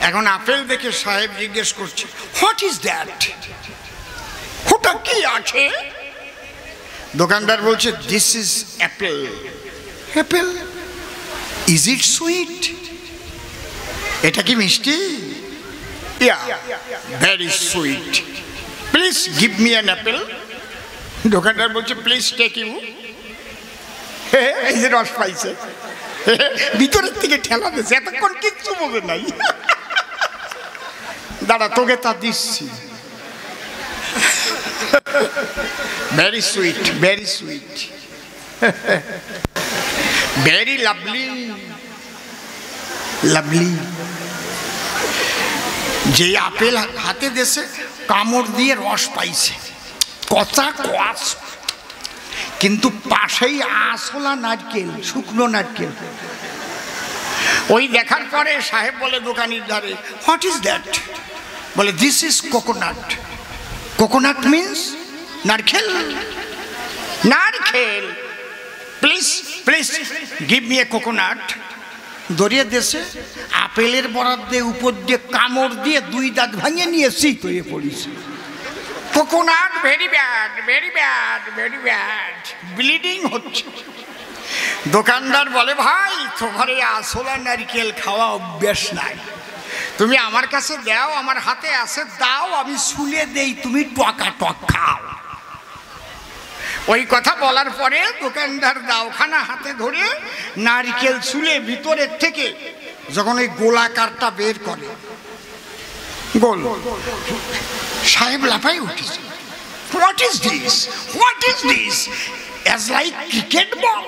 [SPEAKER 1] এখন আপেল দেখে সাহেব জিজ্ঞেস করছে, হোয়াট ইজ দ্যাট? ওটা কি আছে? দোকানদার বলছে, this is apple. Apple? Is it sweet? এটা কি মিষ্টি? Yeah, very sweet. Please give me an apple. দোকানদার বলছে, প্লিজ টেক ইউ। এই যে রস পাইছে, ভিতরের থেকে ঠেলা দিয়েছে, এতক্ষণ কিচ্ছু বোঝে নাই। দাঁড়া, তোকে তা দিচ্ছি। Very sweet, very sweet, very lovely, lovely. যে আপেল হাতে দেশে কামড় দিয়ে রস পাইছে, কচা কোয়াশ, কিন্তু পাশেই আসলা নারকেল, শুকনো নারকেল। ওই দেখার পরে সাহেব বলে দোকানির ধারে, হোয়াট ইজ দ্যাট? বলে, this is coconut. Coconut means নারকেল। নারকেল, please please give me a coconut. দড়িয়ে দেশে আপেলের বরাদ দিয়ে উপর দিয়ে কামড় দিয়ে 2 দাঁত ভাঙিয়ে নিয়ে শীত হয়ে পড়েছে। Coconut very bad, very bad, very bad, bleeding হচ্ছে। দোকানদার বলে, ভাই তোমার এই আসলা নারকেল খাওয়া অভ্যাস নাই, তুমি আমার কাছে দাও, আমার হাতে আছে দাও, আমি শুলে দেই, তুমি টকা টক খাও। ওই কথা বলার পরে দোকানদার দাওখানা হাতে ধরে নারকেল শুলে ভিতরের থেকে যখন ওই গোলাকারটা বের করে, গোল, সাহেব লাফাই উঠেছে। What is this, what is this, as like cricket ball.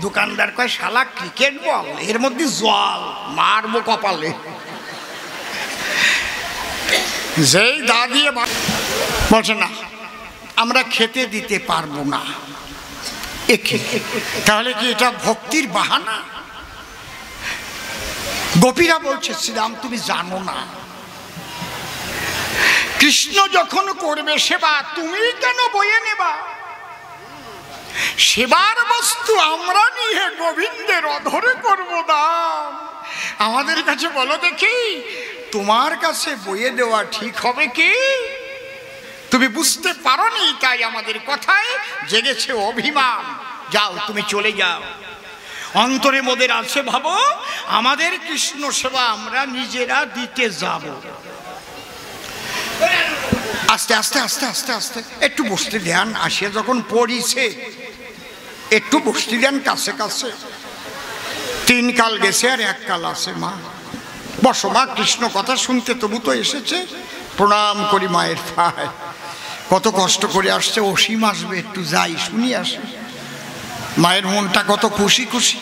[SPEAKER 1] দোকানদার কয়, শালা ক্রিকেট বল, এর মধ্যে জল, মারবো কপালে। যেই দা দিয়ে বলছে, না আমরা খেতে দিতে পারবো না। তাহলে কি এটা ভক্তির বাহানা? গোপীরা বলছে, শ্রীরাম তুমি জানো না, কৃষ্ণ যখন করবে সেবা তুমি কেন বয়ে নেবা? সেবার বস্তু আমরা নিয়ে গোবিন্দের অধরে করবো দান। আমাদের কাছে বলো দেখি, তোমার কাছে বয়ে দেওয়া ঠিক হবে কি? তুমি বুঝতে পারোনি, তাই আমাদের কথায় জেগেছে অভিমান। যাও, তুমি চলে যাও। অন্তরে মোদের আছে ভাবো, আমাদের কৃষ্ণ সেবা আমরা নিজেরা দিতে যাব। আস্তে আস্তে আস্তে আস্তে আস্তে একটু বসতে দেন, আসে যখন পড়িছে একটু বসতে দেন কাছে কাছে। 3 কাল গেছে আর 1 কাল আছে। মা বসো, মা কৃষ্ণ কথা শুনতে তবু তো এসেছে, প্রণাম করি মায়ের পায়ে। কত কষ্ট করে আসছে, অসীম আসবে, একটু যাই শুনি আসে। মায়ের মনটা কত খুশি খুশি।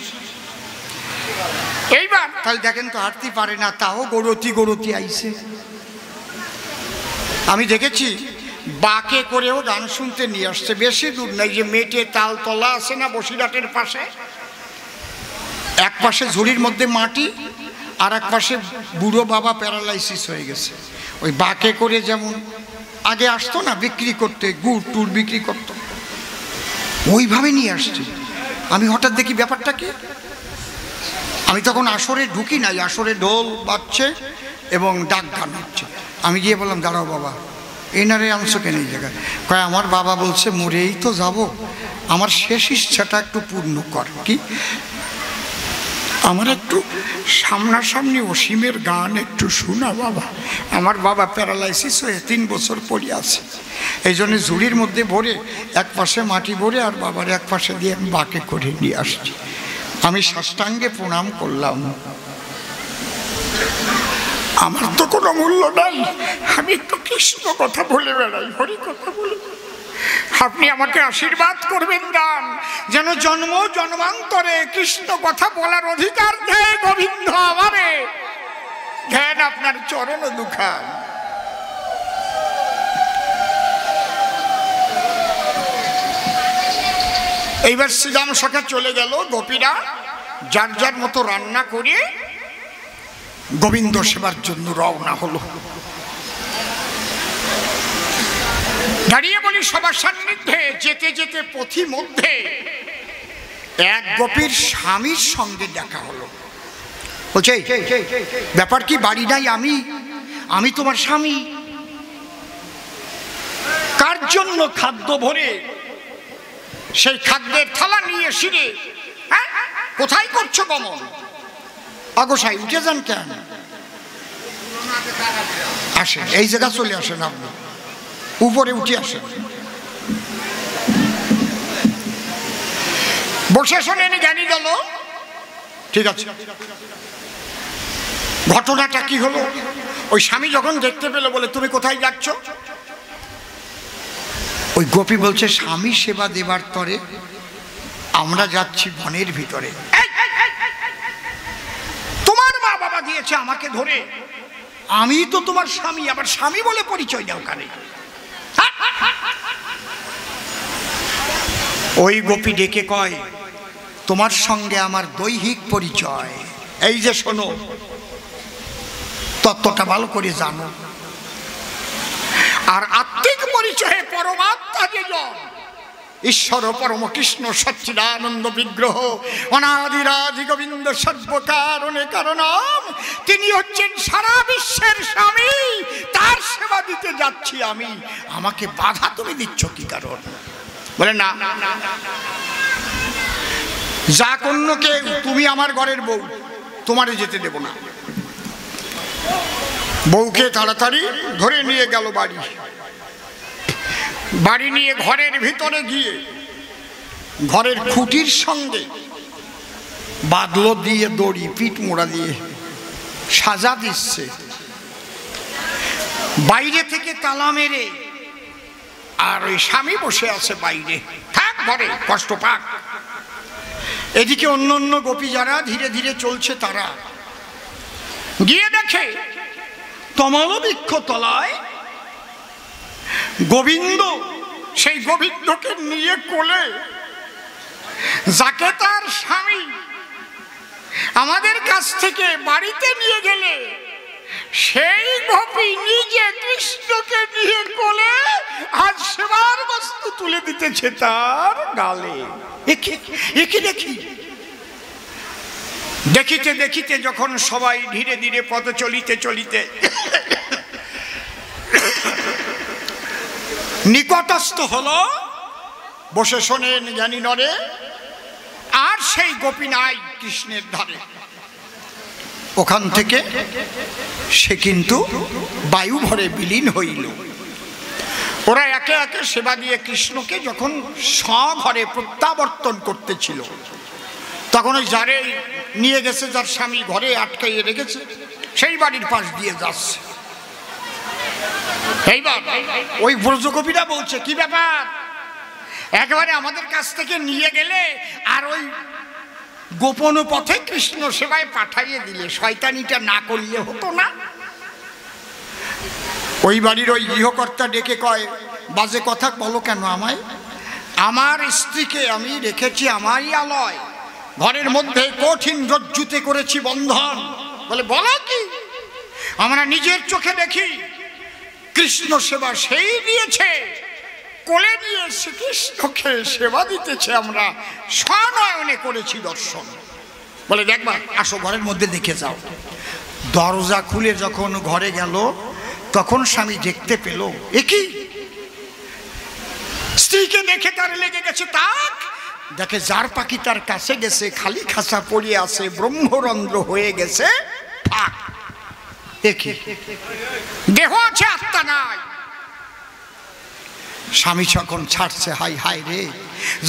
[SPEAKER 1] এইবার তাই দেখেন তো হাঁটতে পারে না, তাও গড়তি গড়তি আইছে। আমি দেখেছি বাকে করেও গান শুনতে নিয়ে আসছে, বেশি দূর নাই, যে মেটে তালতলা আছে না বসিরহাটের পাশে, এক পাশে ঝুড়ির মধ্যে মাটি আর এক পাশে বুড়ো বাবা প্যারালাইসিস হয়ে গেছে। ওই বাকে করে যেমন আগে আসতো না বিক্রি করতে, গুড় টুর বিক্রি করতো, ওইভাবে নিয়ে আসছে। আমি হঠাৎ দেখি ব্যাপারটা কি, আমি তখন আসরে ঢুকি নাই, আসরে ঢোল বাজছে এবং ডাক গান হচ্ছে। আমি গিয়ে বললাম, দাঁড়াও বাবা, এনারে আনছো কেন এই জায়গায়? কয়, আমার বাবা বলছে মরেই তো যাব, আমার শেষ ইচ্ছাটা একটু পূর্ণ কর। কি? আমার একটু সামনাসামনি অসীমের গান একটু শোনা বাবা। আমার বাবা প্যারালাইসিস হয়ে 3 বছর পড়ে আছে, এই জন্য ঝুড়ির মধ্যে ভরে এক পাশে মাটি ভরে আর বাবার এক পাশে দিয়ে আমি বাঁকে করে নিয়ে আসছি। আমি সাষ্টাঙ্গে প্রণাম করলাম। আমার তো কোনো মূল্য নাই, আমি একটু কৃষ্ণ কথা বলে বেড়াই, হরি কথা বলে। আপনি আমাকে আশীর্বাদ করবেন দান, যেন জন্ম জন্মান্তরে কৃষ্ণ কথা বলার অধিকার দেয় গোবিন্দ আমারে। ধ্যান আপনার চরণ দুখান। এইবার শ্রীরাম সখা চলে গেল, গোপীরা যার যার মতো রান্না করে গোবিন্দ সেবার জন্য রওনা হলো। দাঁড়িয়ে বলি সবার সান্নিধ্যে, যেতে যেতে পথি মধ্যে এক গোপীর স্বামীর সঙ্গে দেখা হলো। বলছে, ব্যাপার কি, বাড়ি নাই? আমি তোমার স্বামী। কার জন্য খাদ্য ভরে সেই খাদ্যের থালা নিয়ে শিরে, কোথায় করছো গমন? অগোসাই উঠে যান কেন? আসেন, এই জায়গা চলে আসেন, আপনি উপরে উঠে আসেন। বসে শোনেন জ্ঞানী গেল। ঠিক আছে, ঘটনাটা কি হলো? ওই স্বামী যখন দেখতে পেল, বলে, তুমি কোথায় যাচ্ছ? ওই গোপী বলছে, স্বামী সেবা দেবার তরে আমরা যাচ্ছি বনের ভিতরে। তোমার মা বাবা দিয়েছে আমাকে ধরে, আমি তো তোমার স্বামী, আবার স্বামী বলে পরিচয় দাও কানে। ওই গোপী ডেকে কয়, তোমার সঙ্গে আমার দৈহিক পরিচয়, এই যে শোনো, তত্ত্বটা ভালো করে জানো। আর আত্মিক পরিচয়ে পরমাত্মা যে জন, ঈশ্বর পরম কৃষ্ণ সচ্চিদানন্দ বিগ্রহ অনাদিরাদি গোবিন্দ সর্বকারণে কারণম, তিনি হচ্ছেন সারা বিশ্বের স্বামী, তার সেবা দিতে যাচ্ছি আমি, আমাকে বাধা তুমি দিচ্ছ কি কারণ? বলে না, যাক অন্য কেউ, তুমি আমার ঘরের বউ, তোমারে যেতে দেব না। বউকে তাড়াতাড়ি ধরে নিয়ে গেল বাড়ি। বাড়ি নিয়ে ঘরের ভিতরে গিয়ে ঘরের খুঁটির সঙ্গে বাদলো দিয়ে দড়ি পিঠ মোড়া দিয়ে সাজা দিচ্ছে। বাইরে থেকে তালা মেরে, আর ওই স্বামী বসে আছে বাইরে, থাক ঘরে, কষ্ট পাক। এদিকে অন্য অন্য গোপী যারা ধীরে ধীরে চলছে, তারা গিয়ে দেখে তমালবৃক্ষ তলায় গোবিন্দ, সেই গোবিন্দকে নিয়ে কোলে, যাকে তার স্বামী আমাদের কাছ থেকে বাড়িতে নিয়ে গেলে, সেই গোপী নিজে কৃষ্ণকে নিয়ে কোলে আজ সেবার বস্তু তুলে দিতেছে তার গালে। একে দেখি, দেখিতে দেখিতে যখন সবাই ধীরে ধীরে পথ চলিতে চলিতে নিকটস্থ হলো, বসে শোনেন জ্ঞানী নরে, আর সেই গোপী নাই কৃষ্ণের ধারে। ওখান থেকে সে কিন্তু বায়ু ভরে বিলীন হইল। ওরা একে একে সেবা দিয়ে কৃষ্ণকে যখন স্বঘরে প্রত্যাবর্তন করতেছিল, তখন ওই যারে নিয়ে গেছে, যার স্বামী ঘরে আটকাইয়ে রেখেছে, সেই বাড়ির পাশ দিয়ে যাচ্ছে। এইবার ওই ব্রজগোপীরা বলছে, কি ব্যাপার, একেবারে আমাদের কাছ থেকে নিয়ে গেলে আর ওই গোপন পথে কৃষ্ণ সেবায় পাঠাইয়ে দিলে, শয়তানিটা না করলে হতো না? ওই বাড়ির ওই গৃহকর্তা ডেকে কয়, বাজে কথা বলো কেন আমায়? আমার স্ত্রীকে আমি রেখেছি আমারই আলয়, ঘরের মধ্যে কঠিন রজ্জুতে করেছি বন্ধন। বলে বলো কি? আমরা নিজের চোখে দেখি কৃষ্ণ সেবা সেই দিয়েছে, কোলে নিয়ে শ্রীকৃষ্ণকে সেবা দিতেছে, আমরা স্বনয়নে করেছি দর্শন। বলে দেখবা, আসো ঘরের মধ্যে দেখে যাও। দরজা খুলে যখন ঘরে গেল, তখন স্বামী দেখতে পেল, একই স্ত্রীকে দেখে তার লেগে গেছে তাক। দেখে যার পাখি তার কাছে গেছে, খালি খাঁচা পড়িয়ে আছে, ব্রহ্মরন্ধ্র হয়ে গেছে ফাঁক। একই দেহ আছে, আত্মা নাই। স্বামী যখন ছাড়ছে, হাই হাই রে,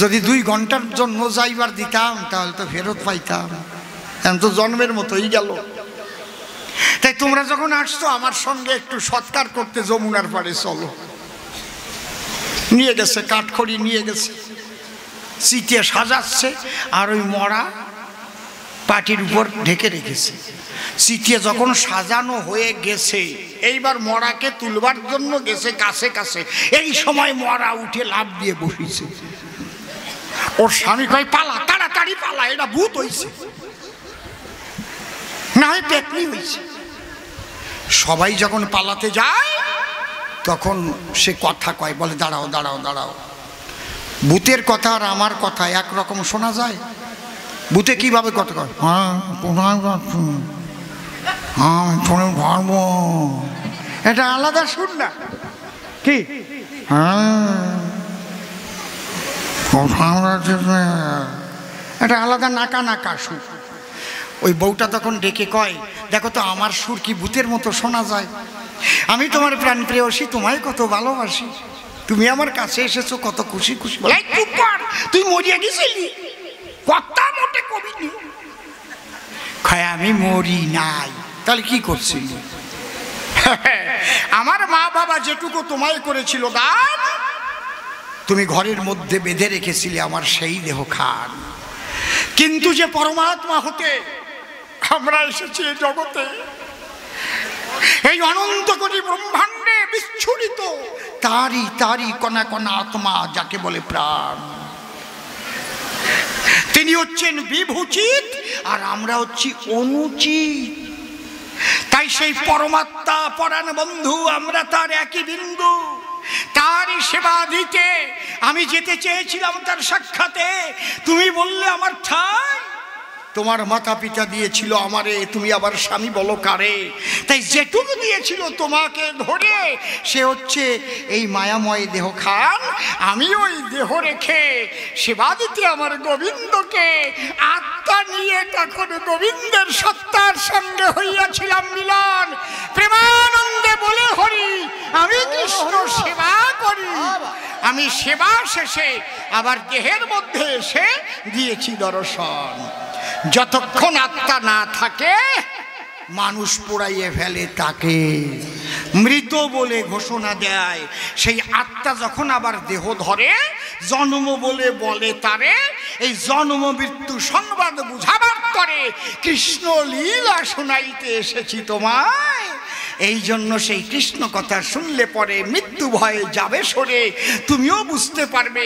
[SPEAKER 1] যদি 2 ঘন্টার জন্য যাইবার দিতাম তাহলে তো ফেরত পাইতাম, এখন তো জন্মের মতোই গেল। তাই তোমরা যখন আসছো আমার সঙ্গে একটু সৎকার করতে যমুনার পাড়ে চলো। নিয়ে গেছে, কাঠখড়ি নিয়ে গেছে, চিটিয়ে সাজাচ্ছে, আর ওই মরা পাটির উপর ঢেকে রেখেছে। চিটিয়ে যখন সাজানো হয়ে গেছে, এইবার মরাকে তুলবার জন্য গেছে কাছে কাছে, এই সময় মরা উঠে লাফ দিয়ে বসেছে। ওর স্বামী কয়, পালা, তাড়াতাড়ি পালা, এটা ভূত হইছে, না হয় পেতনি হইছে। সবাই যখন পালাতে যায়, তখন সে কথা কয়, বলে দাঁড়াও দাঁড়াও দাঁড়াও, ভূতের কথা আর আমার কথা একরকম শোনা যায়? ভূতে কিভাবে কথা কয়? হ্যাঁ, কোথায় যাচ্ছ? হ্যাঁ, শোনে ভাবো, এটা আলাদা শুন না কি? হ্যাঁ, কোথায় যাচ্ছ, এটা আলাদা নাকা নাকা সুর। ওই বউটা তখন ডেকে কয়, দেখো তো আমার সুর কি ভূতের মতো শোনা যায়? আমি তোমার প্রাণ প্রেয়সী, তোমায় কত ভালোবাসি, তুমি আমার কাছে এসেছো কত খুশি খুশি। বলে চুপ কর, তুই মরিয়া গেছিলি, কথা মোটে কবিনি। খায় আমি মরি নাই, তাহলে কি করছিলি? আমার মা বাবা যেটুকু তোমায় করেছিল দান, তুমি ঘরের মধ্যে বেঁধে রেখেছিলে আমার সেই দেহ খান। কিন্তু যে পরমাত্মা হতে আমরা এসেছি এই জগতে, এই অনন্ত কোটি ব্রহ্মাণ্ডে বিচ্ছুরিত তারই তারই কণা কণা আত্মা, যাকে বলে প্রাণ। তিনি হচ্ছেন বিভূচিত, আর আমরা হচ্ছি অনুচিত। তাই সেই পরমাত্মা পরাণ বন্ধু, আমরা তার একই বিন্দু। তার সেবা দিতে আমি যেতে চেয়েছিলাম তার সাক্ষাতে, তুমি বললে আমার ঠাই। তোমার মাতা পিতা দিয়েছিল আমারে, তুমি আবার স্বামী বলো কারে? তাই যেটুকু দিয়েছিল তোমাকে ধরে সে হচ্ছে এই মায়াময় দেহ খান। আমি ওই দেহ রেখে সেবা দিতে আমার গোবিন্দকে আত্মা নিয়ে তখন গোবিন্দের সত্তার সঙ্গে হইয়াছিলাম মিলন। প্রেমানন্দে বলে হরি আমি কৃষ্ণ সেবা করি। আমি সেবা শেষে আবার দেহের মধ্যে এসে দিয়েছি দর্শন। যতক্ষণ আত্মা না থাকে মানুষ পোড়াইয়ে ফেলে তাকে, মৃত বলে ঘোষণা দেয়। সেই আত্মা যখন আবার দেহ ধরে জন্ম বলে বলে তারে। এই জন্ম মৃত্যু সংবাদ বুঝাবার তরে কৃষ্ণ লীলা শোনাইতে এসেছি তোমায়। এই জন্য সেই কৃষ্ণ কথা শুনলে পরে মৃত্যু ভয়ে যাবে সরে। তুমিও বুঝতে পারবে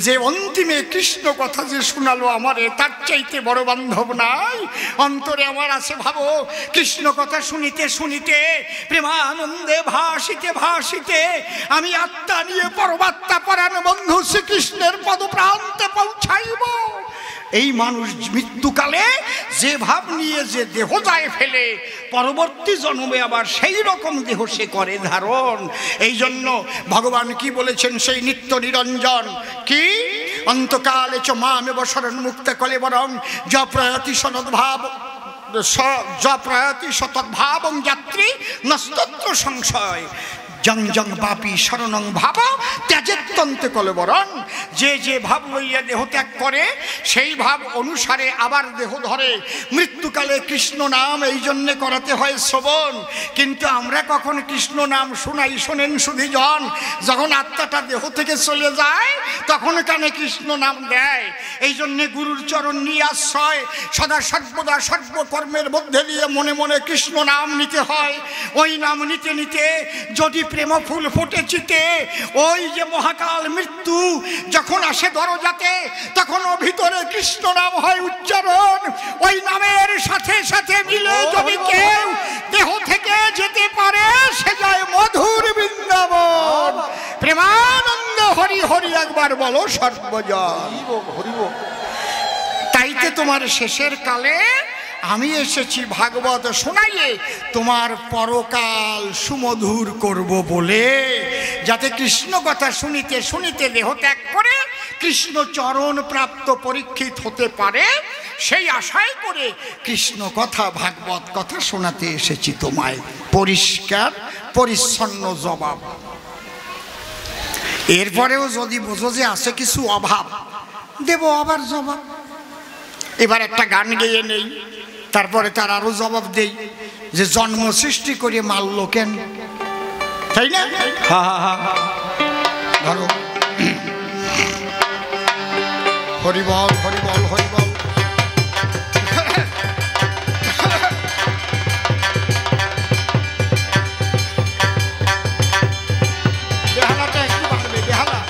[SPEAKER 1] যে অন্তিমে কৃষ্ণ কথা যে শোনালো আমারে তার চাইতে বড় বান্ধব নাই। অন্তরে আমার আছে ভাবো, কৃষ্ণ কথা শুনিতে শুনিতে প্রেমানন্দে ভাসিতে ভাসিতে আমি আত্মা নিয়ে পরমাত্মা পরাণ বন্ধু শ্রীকৃষ্ণের পদপ্রান্তে পৌঁছাইব। এই মানুষ মৃত্যুকালে যে ভাব নিয়ে যে দেহ যায় ফেলে পরবর্তী জন্মে আবার সেই রকম দেহ সে করে ধারণ। এই জন্য ভগবান কি বলেছেন সেই নিত্য নিরঞ্জন কি অন্তকালে চ মামেব শরণ মুক্ত কলেবরং যপ্রয়তি সনদ্ভাব যপ্রয়তি শতদ্ভাবং যাত্রী নস্তত্র সংশয় জং জং পাপি শরণং ভাব ত্যাজেত্যন্তে কলেবরং। যে যে ভাব লইয়া দেহ ত্যাগ করে সেই ভাব অনুসারে আবার দেহ ধরে। মৃত্যুকালে কৃষ্ণ নাম এই জন্যে করাতে হয় শ্রবণ। কিন্তু আমরা কখন কৃষ্ণ নাম শোনাই? শোনেন সুধীজন, যখন আত্মাটা দেহ থেকে চলে যায় তখন কানে কৃষ্ণ নাম দেয়। এই জন্যে গুরুর চরণ নিয়ে আশ্রয় সদা সর্বদা সর্বকর্মের মধ্যে দিয়ে মনে মনে কৃষ্ণ নাম নিতে হয়। ওই নাম নিতে নিতে যদি প্রেম ফুল ফুটেছিতে ওই যে মহাকাল মৃত্যু যখন আসে দরজাতে তখন ও ভিতরে কৃষ্ণ নাম হয় উচ্চারণ। ওই নামের সাথে সাথে মিলে যদি কেউ দেহ থেকে যেতে পারে সে যায় মধুর বৃন্দাবন। প্রেমানন্দ হরি হরি একবার বলো সর্বজন। তাইতে তোমার শেষের কালে আমি এসেছি ভাগবত শোনাইয়ে তোমার পরকাল সুমধুর করব বলে, যাতে কৃষ্ণ কথা শুনিতে শুনিতে দেহ ত্যাগ করে কৃষ্ণ চরণ প্রাপ্ত পরীক্ষিত হতে পারে। সেই আশায় করে কৃষ্ণ কথা ভাগবত কথা শোনাতে এসেছি তোমায়। পরিষ্কার পরিচ্ছন্ন জবাব। এরপরেও যদি বোঝো যে আছে কিছু অভাব, দেব আবার জবাব। এবার একটা গান গেয়ে নেই, তারপরে তার আরো জবাব দেই যে জন্ম সৃষ্টি করে মারল কেন, তাই না? ধরো হরিবল হরিবল হরিবল। বেহালাটা একটু বাড়বে, বেহালা।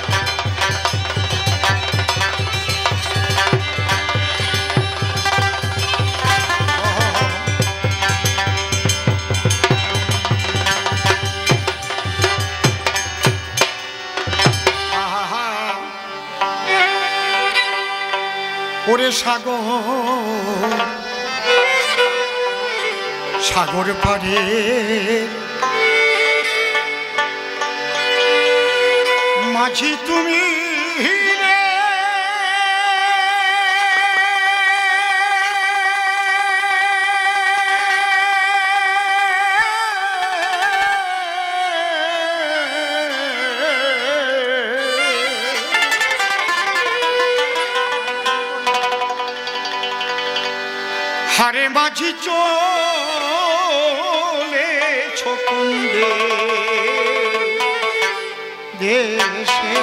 [SPEAKER 1] ওরে সাগর সাগর পারে মাঝি তুমি রে, হারে মাঝি চলেছ কোন দেশে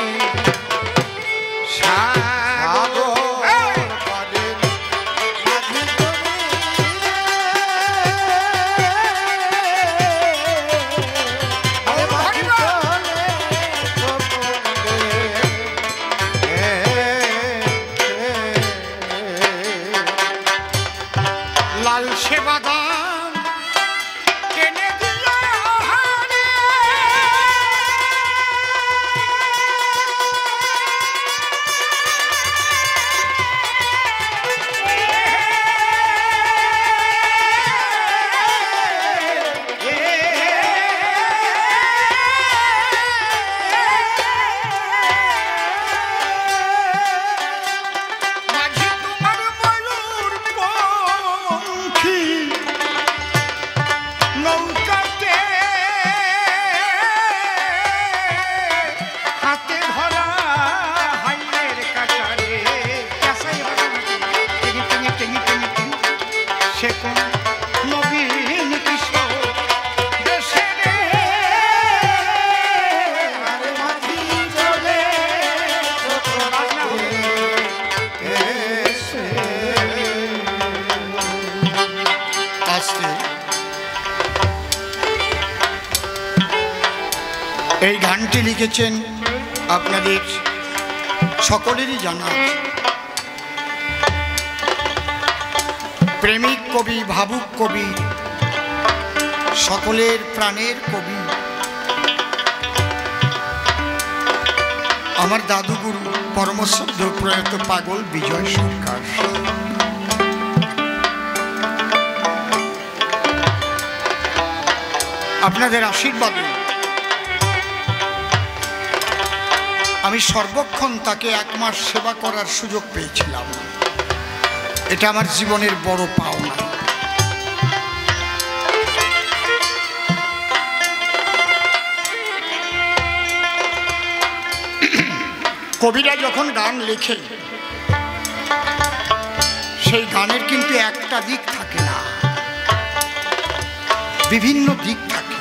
[SPEAKER 1] লাল সেবাদান টেনে দিল হারে আস্তে। এই গানটি লিখেছেন আপনাদের সকলেরই জানা আছে, প্রেমিক কবি, ভাবুক কবি, সকলের প্রাণের কবি, আমার দাদুগুরু পরমশ্রদ্ধ প্রয়াত পাগল বিজয় সরকার। আপনাদের আশীর্বাদে আমি সর্বক্ষণ তাকে 1 মাস সেবা করার সুযোগ পেয়েছিলাম। এটা আমার জীবনের বড় পাওনা। কবিরা যখন গান লেখে সেই গানের কিন্তু একটা দিক থাকে না, বিভিন্ন দিক থাকে।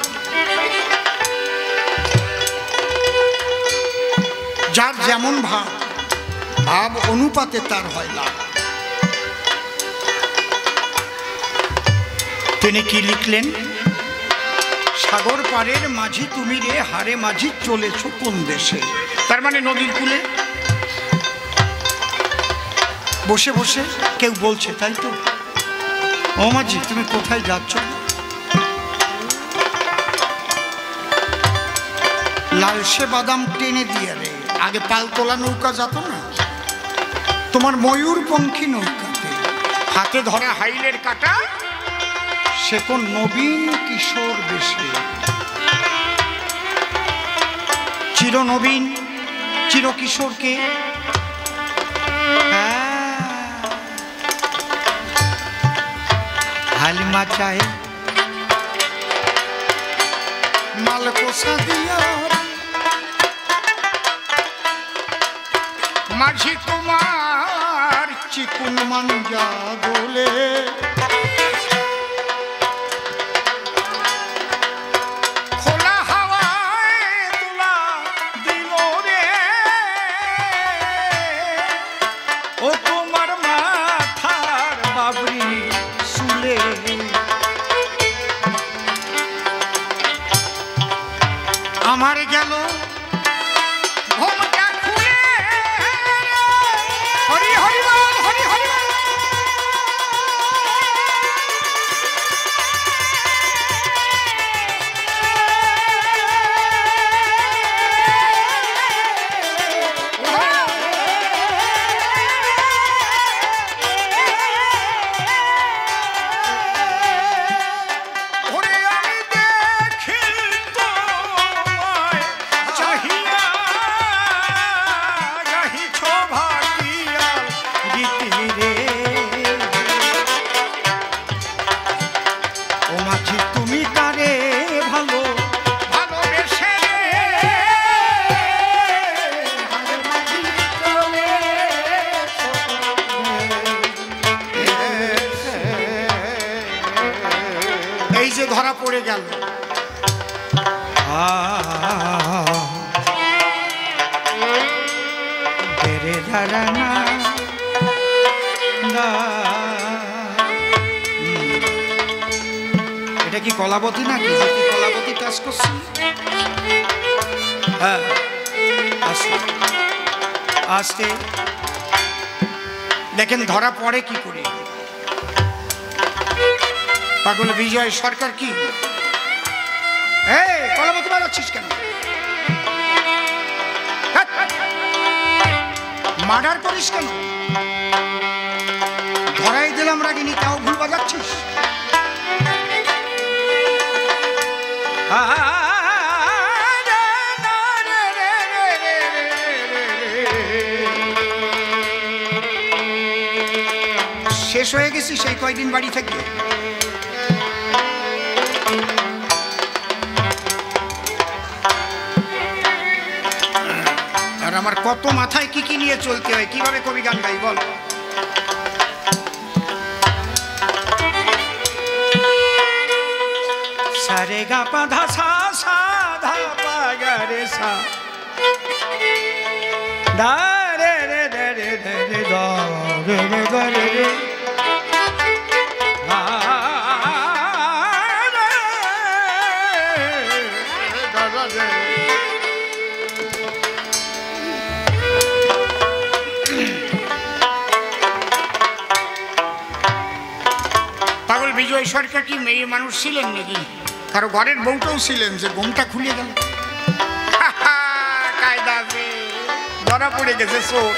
[SPEAKER 1] যার যেমন ভাব, ভাব অনুপাতে তার হয় লাভ। তিনি কি লিখলেন? সাগর পারের মাঝি তুমি রে, হারে মাঝি চলেছ কোন দেশে। তার মানে নদীর কূলে বসে বসে কেউ বলছে, তাই তো, ও মাঝি তুমি কোথায় যাচ্ছ? লালসে বাদাম টেনে দিয়ে রে, আগে পালতোলা নৌকা যেত না, তোমার ময়ূরপঙ্খী নৌকাতে হাতে ধরা হাইলের কাটা, সে কোন নবীন কিশোর বেশে। চিরনবীন চিরকিশোরকে হালিমা চায় মালকোসা দিয়া, মাঝি তোমার চিকুন মাঞ্জা দোলে, খোলা হাওয়ায় তোলা দিল রে, ও তোমার মাথার বাবরি চুলে। আমার গেল ঘুমটা খুলে, হরি হরি বল, হরি হরি বল। ধরা পড়ে গেল, এটা কি কলাবতী নাকি? কলাবতী কাজ করছি। হ্যাঁ, আস্তে আস্তে দেখেন ধরা পড়ে কি করে। পাগল বিজয় সরকার কি কলাবতী বাজাচ্ছিস কেন? মার্ডার করিস কেন? ধরাই দিলাম রাগিনী, তাও ভুল বাজাচ্ছিস। শেষ হয়ে গেছি সেই কয়দিন বাড়ি থেকে। আর আমার কত মাথায় কি কি নিয়ে চলতে হয়, কিভাবে কবি গান গাই বল। সারে গা পা ধা সা সা ধা পা গা রে সা দা রে রে রে রে রে রে দা রে রে গা রে রে বিজয় সরকার কি মেয়ে মানুষ ছিলেন নাকি? কারো ঘরের বউটাও ছিলেন যে ঘুমটা খুলে গেল। কায়দা আছে, ধরা পড়ে গেছে চোর।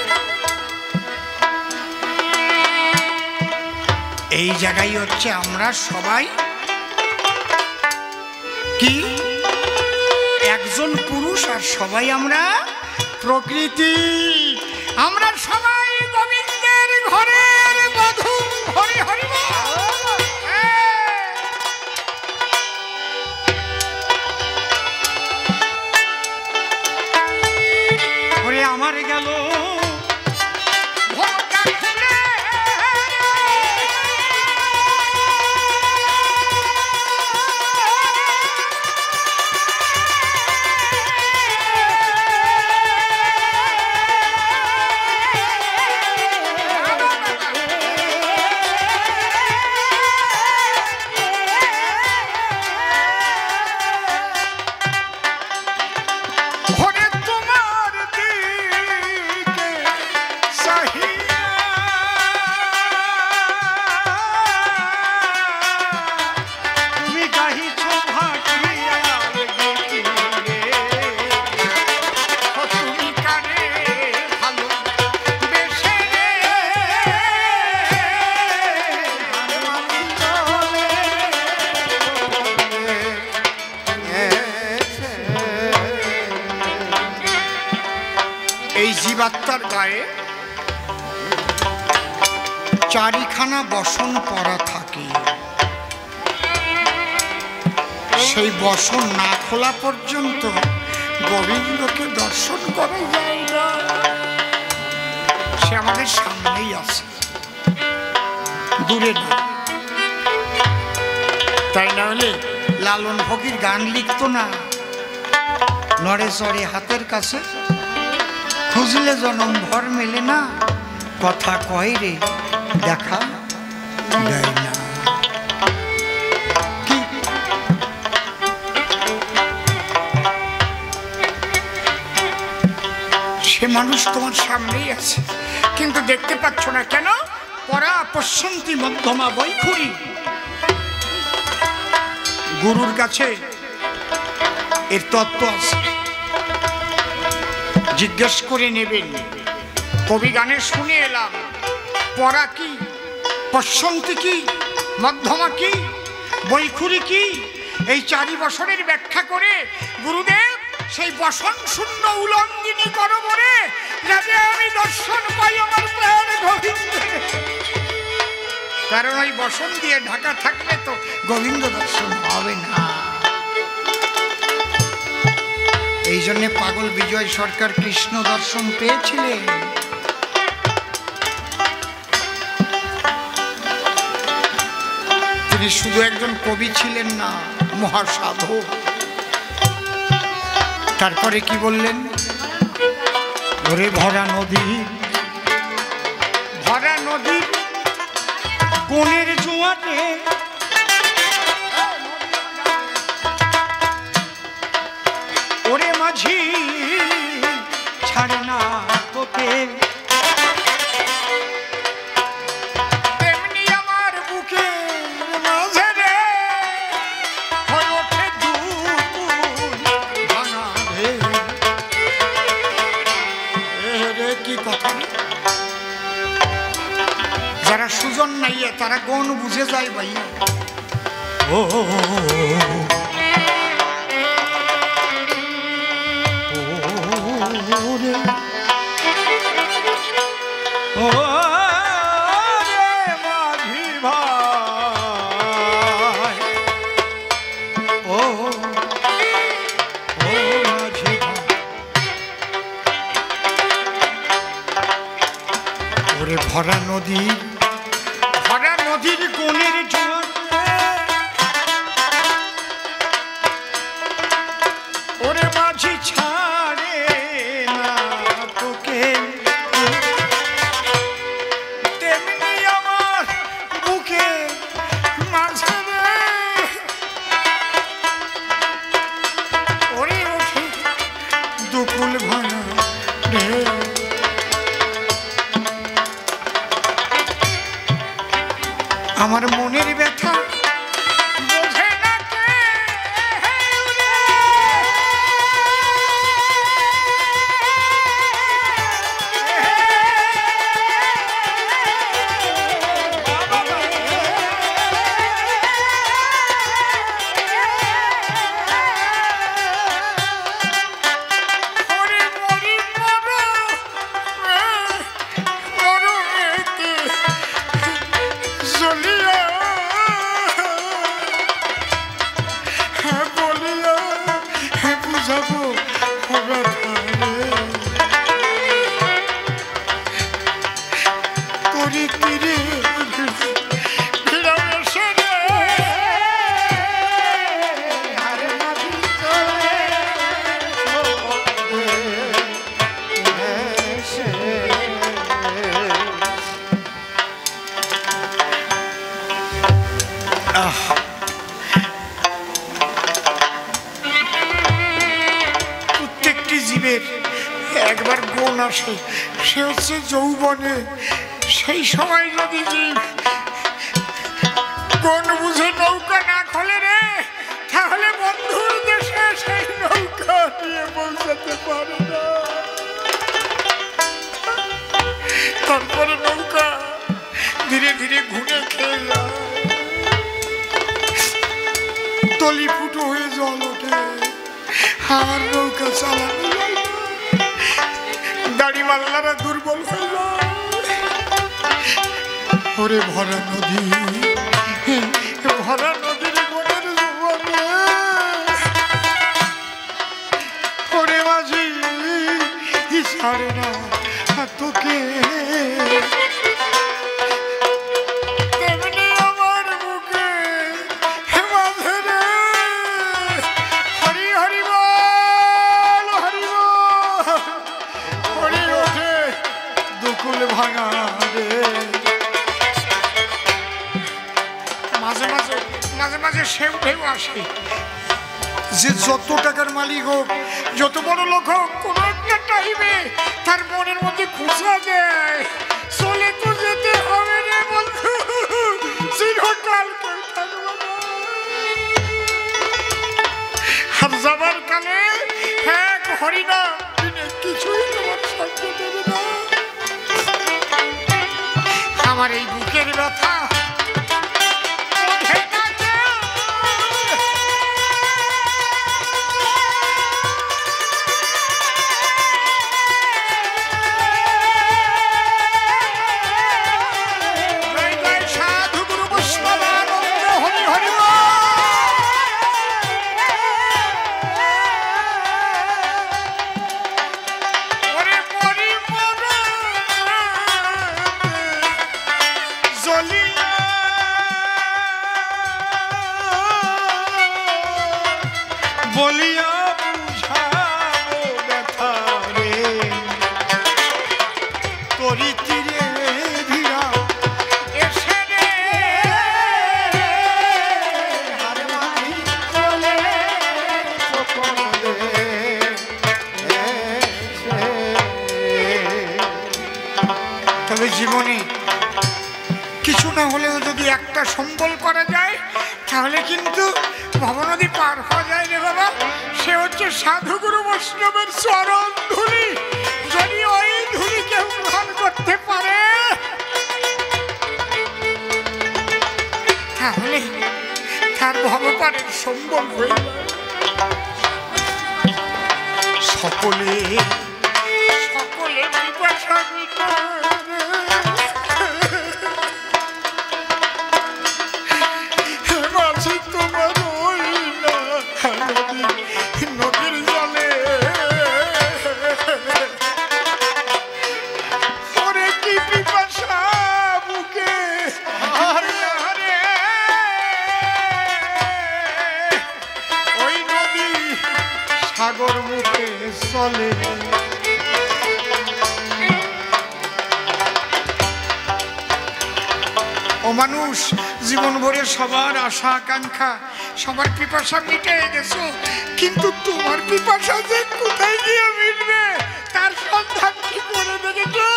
[SPEAKER 1] এই জায়গায় হচ্ছে আমরা সবাই কি একজন পুরুষ আর সবাই আমরা প্রকৃতি। আমরা সবাই গোবিন্দের ঘরের বধূ। হরি হরি ওরে আমার গেল জীবাত্মার গায়ে চারিখানা বসন পরা থাকে। সেই বসন না খোলা পর্যন্ত গোবিন্দকে দর্শন করা যায় না। সে আমাদের সামনেই আছে, দূরে না। তাই না হলে লালন ফকির গান লিখতো না, নড়ে চড়ে হাতের কাছে খুঁজলে জনম ভর মেলে না, কথা কয় রে দেখা দেয় না। সে মানুষ তোমার সামনেই আছে, কিন্তু দেখতে পাচ্ছ না কেন? পরা পশ্যন্তি মধ্যমা বৈখুরী। গুরুর কাছে এর তত্ত্ব আছে, জিজ্ঞেস করে নেবেন। কবি গানে শুনে এলাম, পরা কি, পশ্যন্তি কি, মধ্যমা কি, বৈখুরী কি, এই চারি বসনের ব্যাখ্যা করে গুরুদেব সেই বসন শূন্য উলঙ্গিনী করবরে যাতে আমি দর্শন পাই আমার প্রাণ গোবিন্দ। কারণ ওই বসন দিয়ে ঢাকা থাকলে তো গোবিন্দ দর্শন হবে না। এই জন্যে পাগল বিজয় সরকার কৃষ্ণ দর্শন পেয়েছিলেন। তিনি শুধু একজন কবি ছিলেন না, মহাসাধক। তারপরে কি বললেন? ওরে ভরা নদী, ভরা নদীর কোণের জোয়ারে ওরে মাঝি ছাড়ে না তোকে, তেমনি আমার বুকে মাঝে রে হয়ে ওঠে ভাঙা রে। কি কথা! যারা সুজন নাইয়ে তারা কোন বুঝে যায় ভাই। ও ভরা নদীর, ভরা নদীর কোণের জোয়ার
[SPEAKER 3] একবার গুণ আসে, সে হচ্ছে যৌবনে। সেই সময় যদি কোন বুঝে নৌকা না খোলে রে, তাহলে বন্ধুর দেশে সেই নৌকা নিয়ে পৌঁছাতে পারে না। তারপরে নৌকা ধীরে ধীরে ঘুরে খেয়ে যায়, তলি ফুটো হয়ে জল ওঠে, আর নৌকা চালানো যায় না, দাড়ি মাল্লারা দুর্বল হয়ে যায়। ওরে ভরা নদী, ভরা নদীর বনের জীবনে, ওরে মাঝি ছাড়ে না তোকে, তেমনি আমার বুকে মাঝে রে হরি হরি বল, হরি বল, হরি ওঠে দুকুল ভাঙা রে। মাঝে মাঝে মাঝে মাঝে সেও ঢেউ আসে, যে যত টাকার মালিক হোক, যত বড় লোক হোক, কোন একটা টাইমে তার মনের মধ্যে খুঁজা দেয়, চলে তো যেতে হবে রে বন্ধু, চিরকাল কেউ থাকবে না। আর যাবার কালে এক হরিনাম দিনে কিছুই তোমার সঙ্গে দেবে না। আমার এই বুকের ব্যথা বলিয়া বুঝাবো ব্যথা রে, তরি তীরে ভিড়া এসে রে, আর মাঝি চলে তবে জীবনে কিছু না হলেও যদি একটা সম্বল করা যায়, তাহলে কিন্তু ভবনদী পার হওয়া যায় রে বাবা। সে হচ্ছে সাধুগুরু বৈষ্ণবের চরণ ধুলি। যদি ওই ধুলি কেউ গ্রহণ করতে পারে, তাহলে তার ভবপারের সম্বল হয়ে যায়। সকলে সকলে পিপাসা নদীর জলে ওরে কি পিপাসা বুকে, ওই নদী সাগর মুখে চলে। ও মানুষ, জীবন ভরে সবার আশা আকাঙ্ক্ষা, সবার পিপাসা মিটে গেছো, কিন্তু তোমার পিপাসা যে কোথায় গিয়ে মিটবে তার সন্ধান কি করে দেখেছো?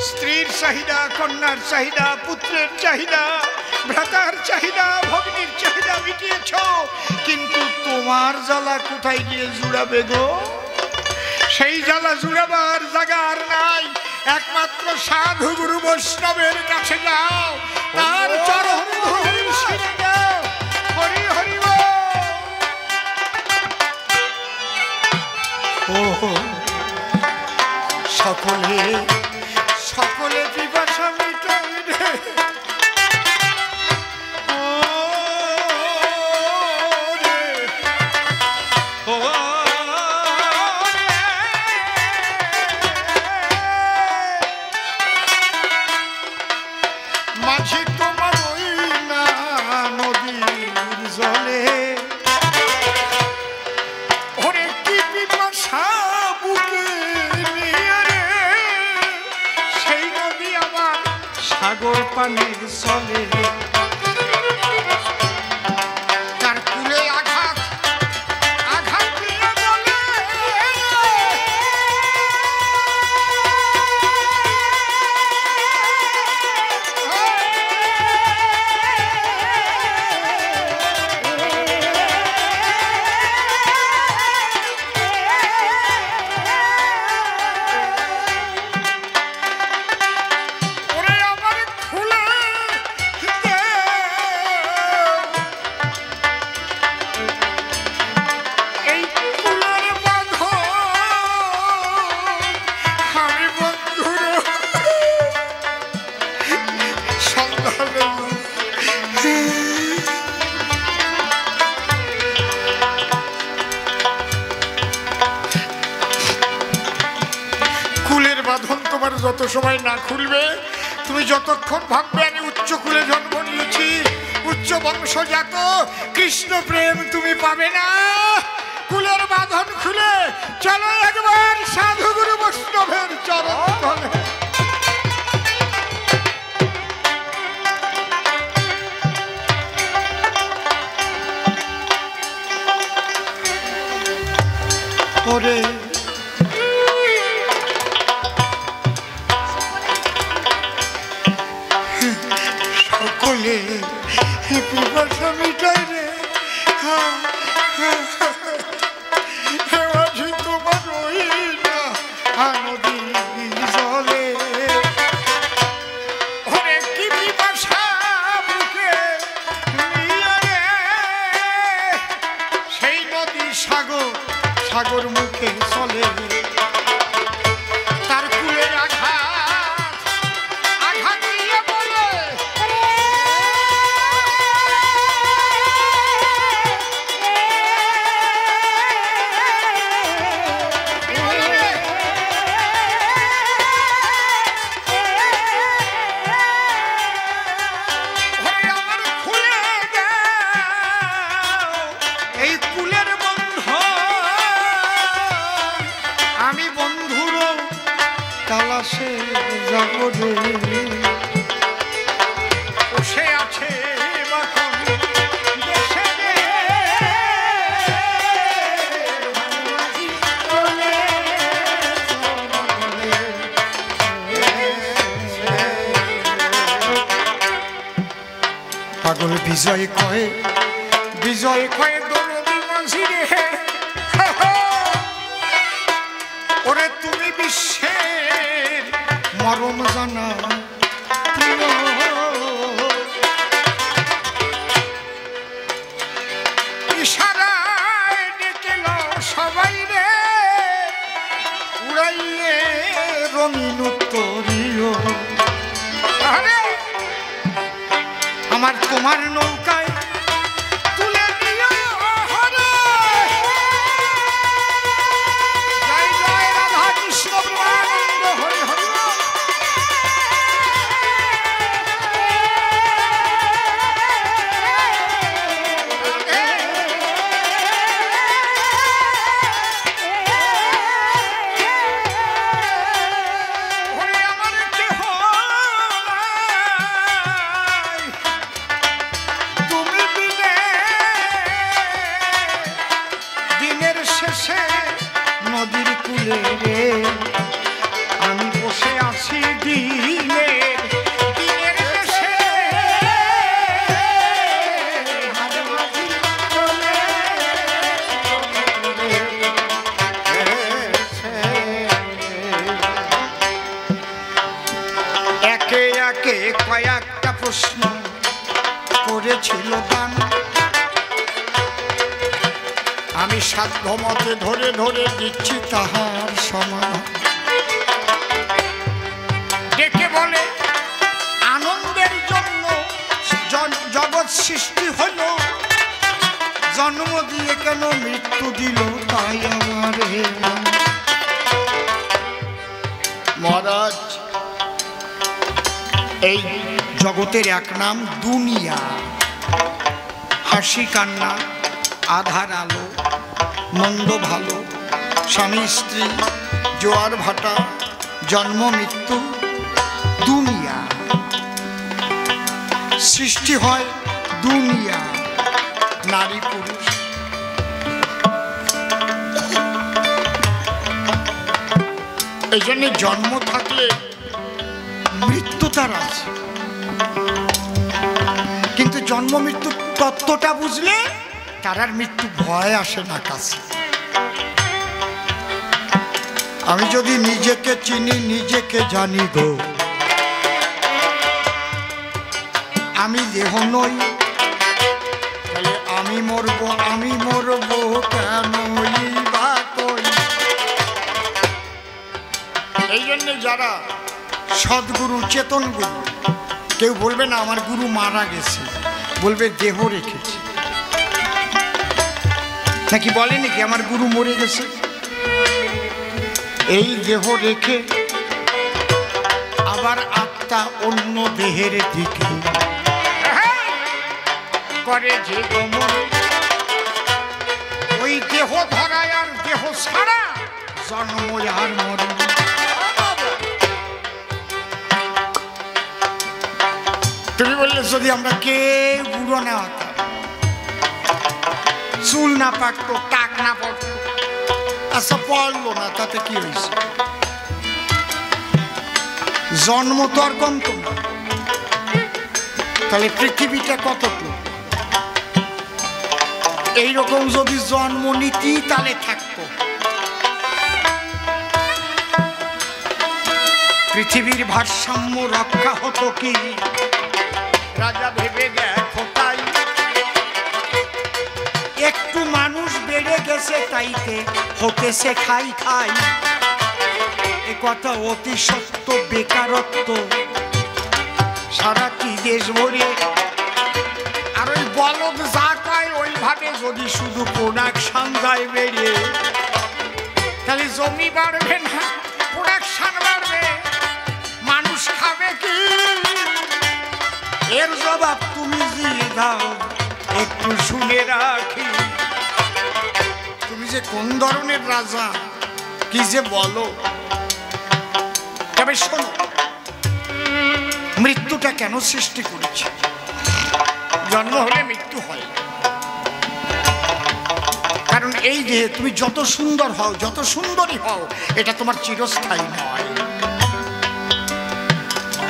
[SPEAKER 3] স্ত্রীর চাহিদা, কন্যার চাহিদা, পুত্রের চাহিদা, ভ্রাতার চাহিদা, ভগ্নীর চাহিদা মিটিয়েছ, কিন্তু তোমার জ্বালা কোথায় গিয়ে জুড়াবে গো? সেই জ্বালা জুড়াবার জায়গা আর নাই। একমাত্র সাধু গুরু বৈষ্ণবের কাছে যাও, তার চরণ ধুলি ছিঁড়ে যাও। হরি হরি বল। সকলে সকলে পিপাসা মিটাই রে। মাঝি তোমার ওই না নদীর জলে, ওরে কি পিপাসা বুকে নিয়ে রে, সেই নদী আমার সাগর পানে চলে। তার কুলে আঘাত আঘাত দিয়ে বলে যত সময় না খুলবে, তুমি যতক্ষণ ভাববে আমি উচ্চ কুলে জন্ম নিয়েছি, উচ্চ বংশজাত, কৃষ্ণ প্রেম তুমি পাবে না। কুলের বাঁধন খুলে চলো একবার সাধুগুরু বৈষ্ণবের চরণ তলে। ওরে সকলে পিপাসা মিটাই রে, তোমার ওই না নদী জলে। ওরে কি পিপাসা বুকে নিয়ে রে, সেই নদী সাগর সাগর মুখে চলে। তার কুলের আঘাত আঘাত দিয়ে বলে, আমার খুলে দাও এই কুলের আমি বন্ধুর তালাশে যাব রে। বসে আছে এখন দেশে রে, পাগল বিজয় কয়ে, বিজয় কয়ে দৌড়ি মাঝি রে। ওরে তুমি বিশ্বের মরম জানা, ইশারায় ডেকে নাও সবাই রে, উড়াইয়ে রঙিন উত্তরীয়। আরে আমার তোমার নৌকায় তুলে নিও হরে। জয় জয় রাধা কৃষ্ণ প্রেমানন্দ হরি হরি। নদীর কুলে রে আমি বসে আছি দিনের দিনের দেশে। একে একে কয়েকটা প্রশ্ন করেছিল গান, আমি সাধ্য মতে ধরে ধরে দিচ্ছি তাহার সমাধান। ডেকে বলে আনন্দের জন্য জগৎ সৃষ্টি হল, জন্ম দিয়ে কেন মৃত্যু দিল তাই আমার মহারাজ। এই জগতের এক নাম দুনিয়া, হাসি কান্না, আধার আলো, মন্দ ভালো, স্বামী স্ত্রী, জোয়ার ভাটা, জন্ম মৃত্যু, দুনিয়া। সৃষ্টি হয় দুনিয়া, নারী পুরুষ। এই জন্য জন্ম থাকলে মৃত্যু তার আছে, কিন্তু জন্ম মৃত্যু তত্ত্বটা বুঝলে তার আর মৃত্যু ভয় আসে না কাছে। আমি যদি নিজেকে চিনি, নিজেকে জানি গো, আমি দেহ নই, তাহলে আমি মরবো কেনই বা কই। এই জন্যে যারা সদ্গুরু, চেতন গুরু, কেউ বলবে না আমার গুরু মারা গেছে, বলবে দেহ রেখেছে। নাকি বলে নাকি আমার গুরু মরে গেছে? এই দেহ রেখে
[SPEAKER 1] আবার আত্মা অন্য দেহের দিকে
[SPEAKER 3] করে যে গমন, ওই দেহ ধরায় আর দেহ ছাড়া
[SPEAKER 1] জন্ম আর মরণ। তুমি বললে যদি আমরা কেউ বুড়ো না হতাম, চুল না পাকতো, টাক না পড়তো, আচ্ছা পড়লো না, তাতে কি হয়েছে? জন্ম তো আর কমতো না। তাহলে পৃথিবীটা কতটুকু? এইরকম যদি জন্ম নীতি তাহলে থাকতো, পৃথিবীর ভারসাম্য রক্ষা হতো কি?
[SPEAKER 3] রাজা ভেবে দেখো তাই,
[SPEAKER 1] একটু মানুষ বেড়ে গেছে তাইতে হতেছে খাই খাই। এ কথা অতি সত্য, বেকারত্ব সারাটি দেশ ভরে। আর ওই বলদ যা কয় ওইভাবে যদি শুধু প্রোডাকশন যায় বেরিয়ে,
[SPEAKER 3] তাহলে জমি বাড়বে না, প্রোডাকশন বাড়বে, মানুষ খাবে কি?
[SPEAKER 1] এর জবাব তুমি দিয়ে দাও, একটু শুনে রাখি। তুমি যে কোন ধরনের রাজা, কি যে বলো। তবে শোনো, মৃত্যুটা কেন সৃষ্টি করেছে?
[SPEAKER 3] জন্ম হলে মৃত্যু হয়,
[SPEAKER 1] কারণ এই যে তুমি যত সুন্দর হও, যত সুন্দরী হও, এটা তোমার চিরস্থায়ী নয়।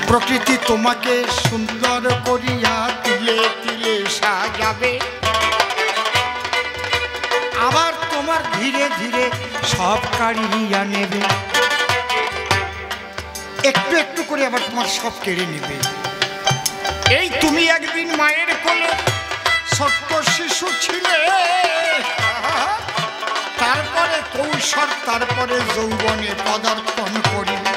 [SPEAKER 1] প্রকৃতি তোমাকে সুন্দর করিয়া তিলে তিলে সাজাবে, আবার তোমার ধীরে ধীরে সব কাড়িয়া নেবে, একটু একটু করে আবার তোমার সব কেড়ে নেবে।
[SPEAKER 3] এই তুমি একদিন মায়ের কোলে
[SPEAKER 1] ছোট্ট শিশু ছিলে, তারপরে কৈশোর, তারপরে যৌবনে পদার্পণ করিলে,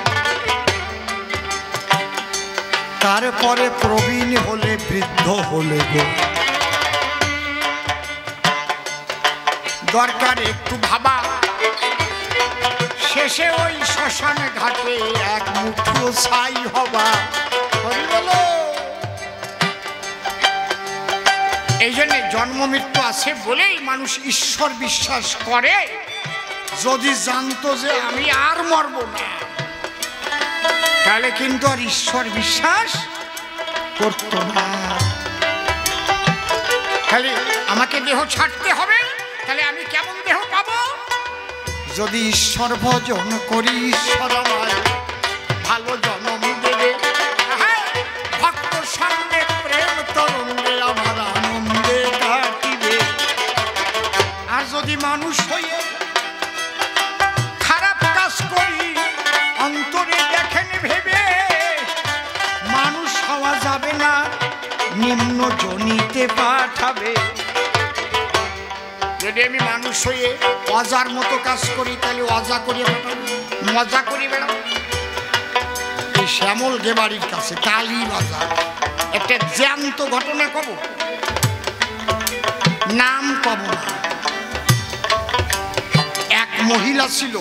[SPEAKER 1] তারপরে প্রবীণ হলে, বৃদ্ধ হলে গো।
[SPEAKER 3] দরকার একটু ভাবা, শেষে ওই শ্মশান ঘাটে
[SPEAKER 1] এক মুঠো ছাই হবা।
[SPEAKER 3] হরি বলো। এই জন্য জন্ম মৃত্যু আছে বলেই মানুষ ঈশ্বর বিশ্বাস করে।
[SPEAKER 1] যদি জানতো যে আমি আর মরব না, তাহলে কিন্তু আর ঈশ্বর বিশ্বাস করতো না।
[SPEAKER 3] তাহলে আমাকে দেহ ছাড়তে হবে, তাহলে আমি কেমন দেহ পাবো?
[SPEAKER 1] যদি ঈশ্বর ভজন করি, ঈশ্বর আমায়
[SPEAKER 3] ভালো জন্ম দেবে। হ্যাঁ, ভক্ত সঙ্গে প্রেম তরঙ্গে আমার
[SPEAKER 1] আনন্দে কাটিবে। আর যদি মানুষ হয়ে
[SPEAKER 3] খারাপ কাজ করি, অন্তরে দেখেন ভেবে,
[SPEAKER 1] মানুষ হওয়া যাবে না, নিম্ন জনিতে পাঠাবে।
[SPEAKER 3] যদি আমি মানুষ হয়ে
[SPEAKER 1] অজার মতো কাজ করি, তাহলে অজা করিয়ে পাঠাবে,
[SPEAKER 3] মজা করি বেড়াবো।
[SPEAKER 1] এই শ্যামল গেবাড়ির কাছে কালী বাজার একটা জ্যান্ত ঘটনা কব, নাম কব না। এক মহিলা ছিল,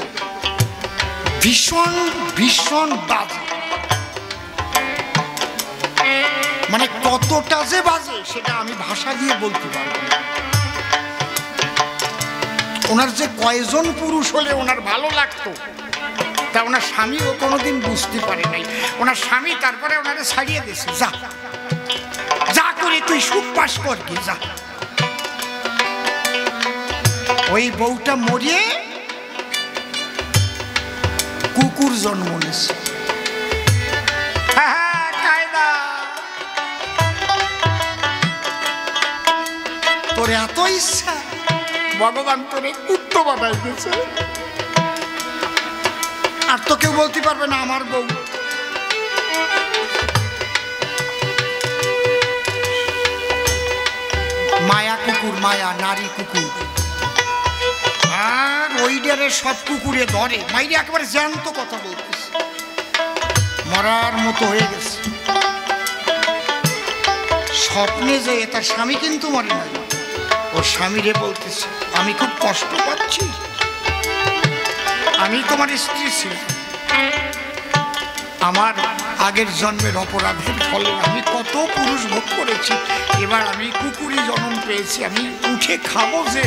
[SPEAKER 1] ভীষণ ভীষণ বাজে, মানে কতটা যে বাজে সেটা আমি ভাষা দিয়ে বলতে পারবো না। ওনার যে কয়জন পুরুষ হলে ওনার ভালো লাগতো, তা ওনার স্বামীও কোনোদিন বুঝতে পারে নাই। ওনার স্বামী তারপরে ওনারে ছাড়িয়ে দিয়েছে, যা যা করে তুই সুখ পাস কর কি, যা। ওই বউটা মরিয়ে কুকুর জন্ম নিয়েছে।
[SPEAKER 3] কায়দা
[SPEAKER 1] তোর এত ইচ্ছা,
[SPEAKER 3] ভগবান তোরে কুত্ত বানাই দিয়েছে।
[SPEAKER 1] আর তো কেউ বলতে পারবে না আমার বউ। মায়া কুকুর, মায়া নারী কুকুর। আর ওই ডেরে সব কুকুরে ধরে, মাইরে একেবারে জ্যান্ত কথা বলতেছে, মরার মতো হয়ে গেছে। স্বপ্নে যে তার স্বামী কিন্তু মরে নাই, ওর স্বামীরে বলতেছে আমি খুব কষ্ট পাচ্ছি, আমি তোমার স্ত্রী ছিলাম, আমার আগের জন্মের অপরাধের ফলে আমি কত পুরুষ ভোগ করেছি, এবার আমি কুকুরই জন্ম পেয়েছি, আমি উঠে খাবো, যে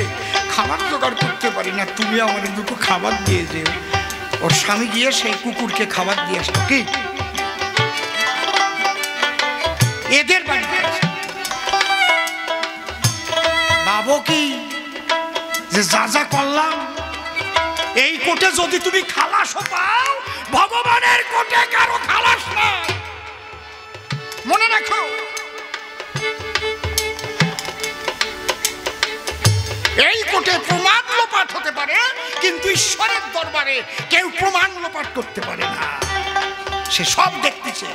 [SPEAKER 1] খাবার জোগাড় করতে পারি না, তুমি আমার দুটো খাবার দিয়ে যেও। ওর স্বামী গিয়ে সেই কুকুরকে খাবার দিয়ে আসলো। কি এদের বাড়িতে ভাবো কি যে যা যা করলাম, এই কোটে যদি তুমি খালাসও পাও, ভগবানের কোটে কারো খালাস না, মনে রাখো। এই কোটে প্রমাণ লোপাট হতে পারে, কিন্তু ঈশ্বরের দরবারে কেউ প্রমাণ লোপাট করতে পারে না, সে সব দেখতেছে।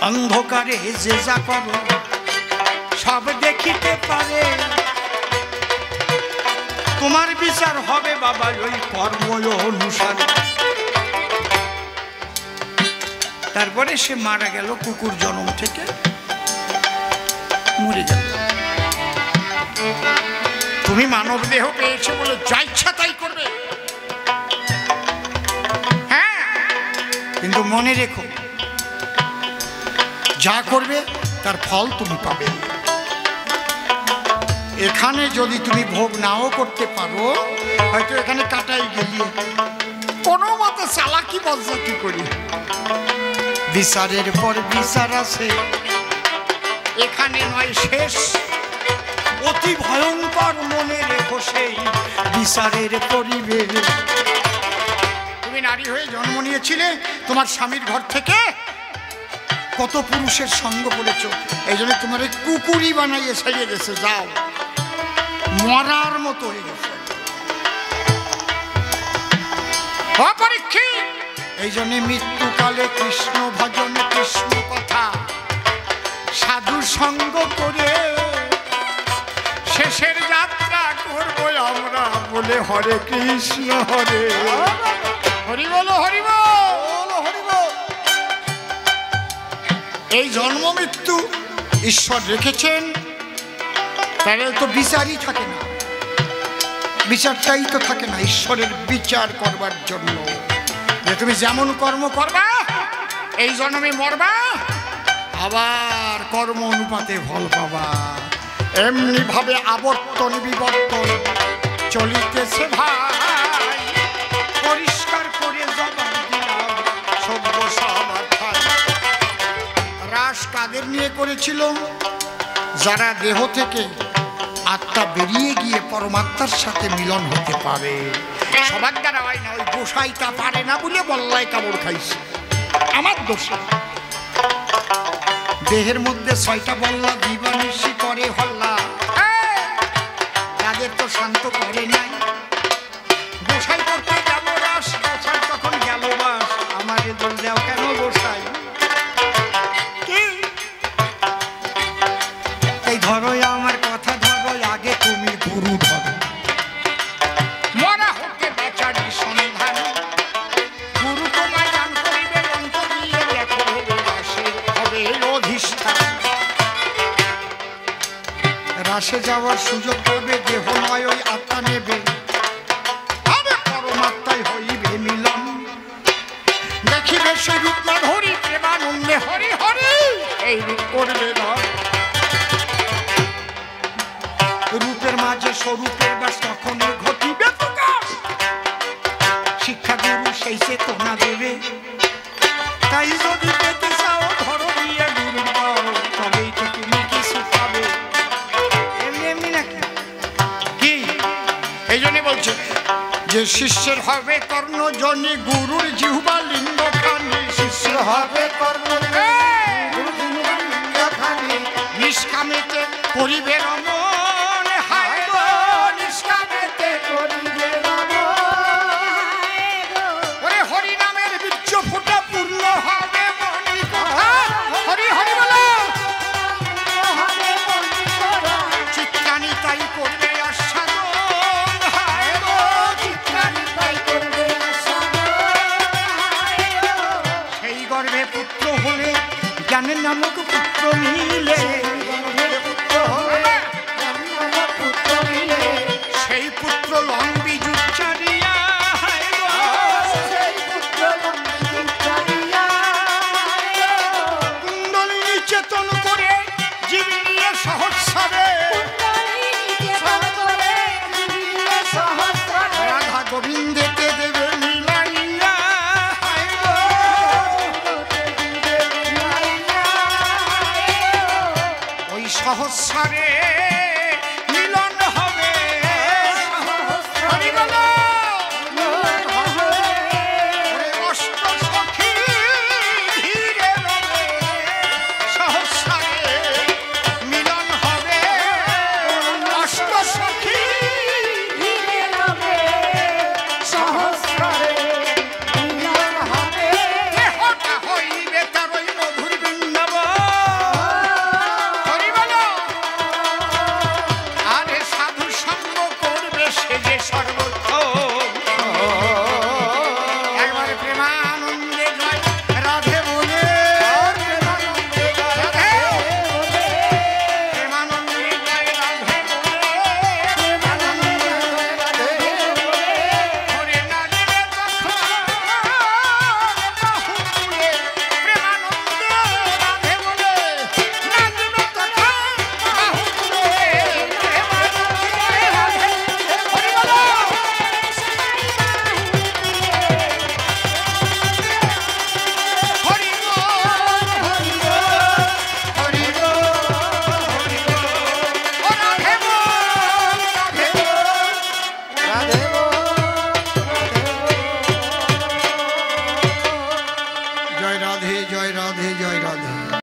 [SPEAKER 1] অন্ধকারে যে যা করো সব দেখিতে পারে, তোমার বিচার হবে বাবা ওই কর্ম অনুসারে। তারপরে সে মারা গেল, কুকুর জন্ম থেকে মরে গেল। তুমি মানব দেহ পেয়েছো বলে যা ইচ্ছা তাই করবে, হ্যাঁ, কিন্তু মনে রেখো যা করবে তার ফল তুমি পাবে। এখানে যদি তুমি ভোগ নাও করতে পারো, হয়তো এখানে কাটাই গেলিয়ে কোনো মতে চালাকি বজ্জাতি করি, বিচারের পর বিচার আছে, এখানে নয় শেষ, অতি ভয়ঙ্কর মনে রেখো সেই বিচারের পরিবেশ। তুমি নারী হয়ে জন্ম নিয়েছিলে, তোমার স্বামীর ঘর থেকে কত পুরুষের সঙ্গ করেছ, এই জন্য তোমার কুকুরই বানাইয়ে ছেড়ে গেছে, যাও, মরার মতো হয়ে গেছে। অপরীক্ষিত, এই জন্য মৃত্যুকালে কৃষ্ণ ভজন, কৃষ্ণ কথা, সাধু সঙ্গ করে শেষের যাত্রা করবো আমরা, বলে হরে কৃষ্ণ হরে হরি বল, হরি বল, হরি বল। এই জন্ম মৃত্যু ঈশ্বর রেখেছেন, তাহলে তো বিচারই থাকে না, বিচারটাই তো থাকে না, ঈশ্বরের বিচার করবার জন্য যে তুমি যেমন কর্ম করবা এই জন্মে মরবা, আবার কর্ম অনুপাতে ফল পাবা। এমনি ভাবে আবর্তন বিবর্তন চলিতেছে ভাই, পরিষ্কার করে জবাব দিলাম সভ্য সমাধান। রাস কাদের নিয়ে করেছিল? যারা দেহ থেকে আত্মা বেরিয়ে গিয়ে পরমাত্মার সাথে মিলন হতে পারে, সবার দ্বারা হয় না, ওই গোসাইটা পারে না বলে বল্লায় কামড় খাইছে, আমার দোষে। দেহের মধ্যে 6টা বল্লা দিবানিশি করে হল্লা, তাদের তো শান্ত করে নাই। গোসাই করতে গেল রাস, গোসাই তখন গেল বাস, আমাকে দোষ দেও কেন গোসাই? এই ধরো আমার কথা ধরো, আগে তুমি গুরু ধরো, মরা হতে বেচারি সন্ধান, গুরু তোমায় দান করিবে, অন্তর দিয়ে দেখো রাসে হবে অধিষ্ঠান। রাসে যাওয়ার সুযোগ পাবে, দেহ নয় ওই আত্মা নেবে, আরে পরমাত্মায় হইবে মিলন, দেখিবে সে রূপ না ধরি, প্রেমানন্দে হরি হরি এই রূপ করবে না। রূপের মাঝে স্বরূপের বাস, তখনই ঘটিবে প্রকাশ, শিক্ষা গুরু সেই চেতনা দেবে, তাই যদি পেতে চাও ধরো দিয়ে গুরুর পাও, তবেই তো তুমি কিছু পাবে। এমনি এমনি নাকি কি? এই জন্য বলছে যে শিষ্যের হবে কর্ণজনী, গুরুর জিহ্বা লিঙ্গ খানি, শিষ্যের হবে কর্ণজনী, নিষ্কামেতে করিবে রমণ, হায় গো নিষ্কামেতে করিবে রমণ, ওরে হরি নামের বীর্য ফোঁটা পূর্ণ হবে মনি কথা, হরি হরি বলো, চিত্রানি তাই করবে আস্বাদন, হায় গো চিত্রানি তাই করবে আস্বাদন। সেই গর্ভে পুত্র হলে জ্ঞানের নামক পুত্র নিলে,
[SPEAKER 3] করে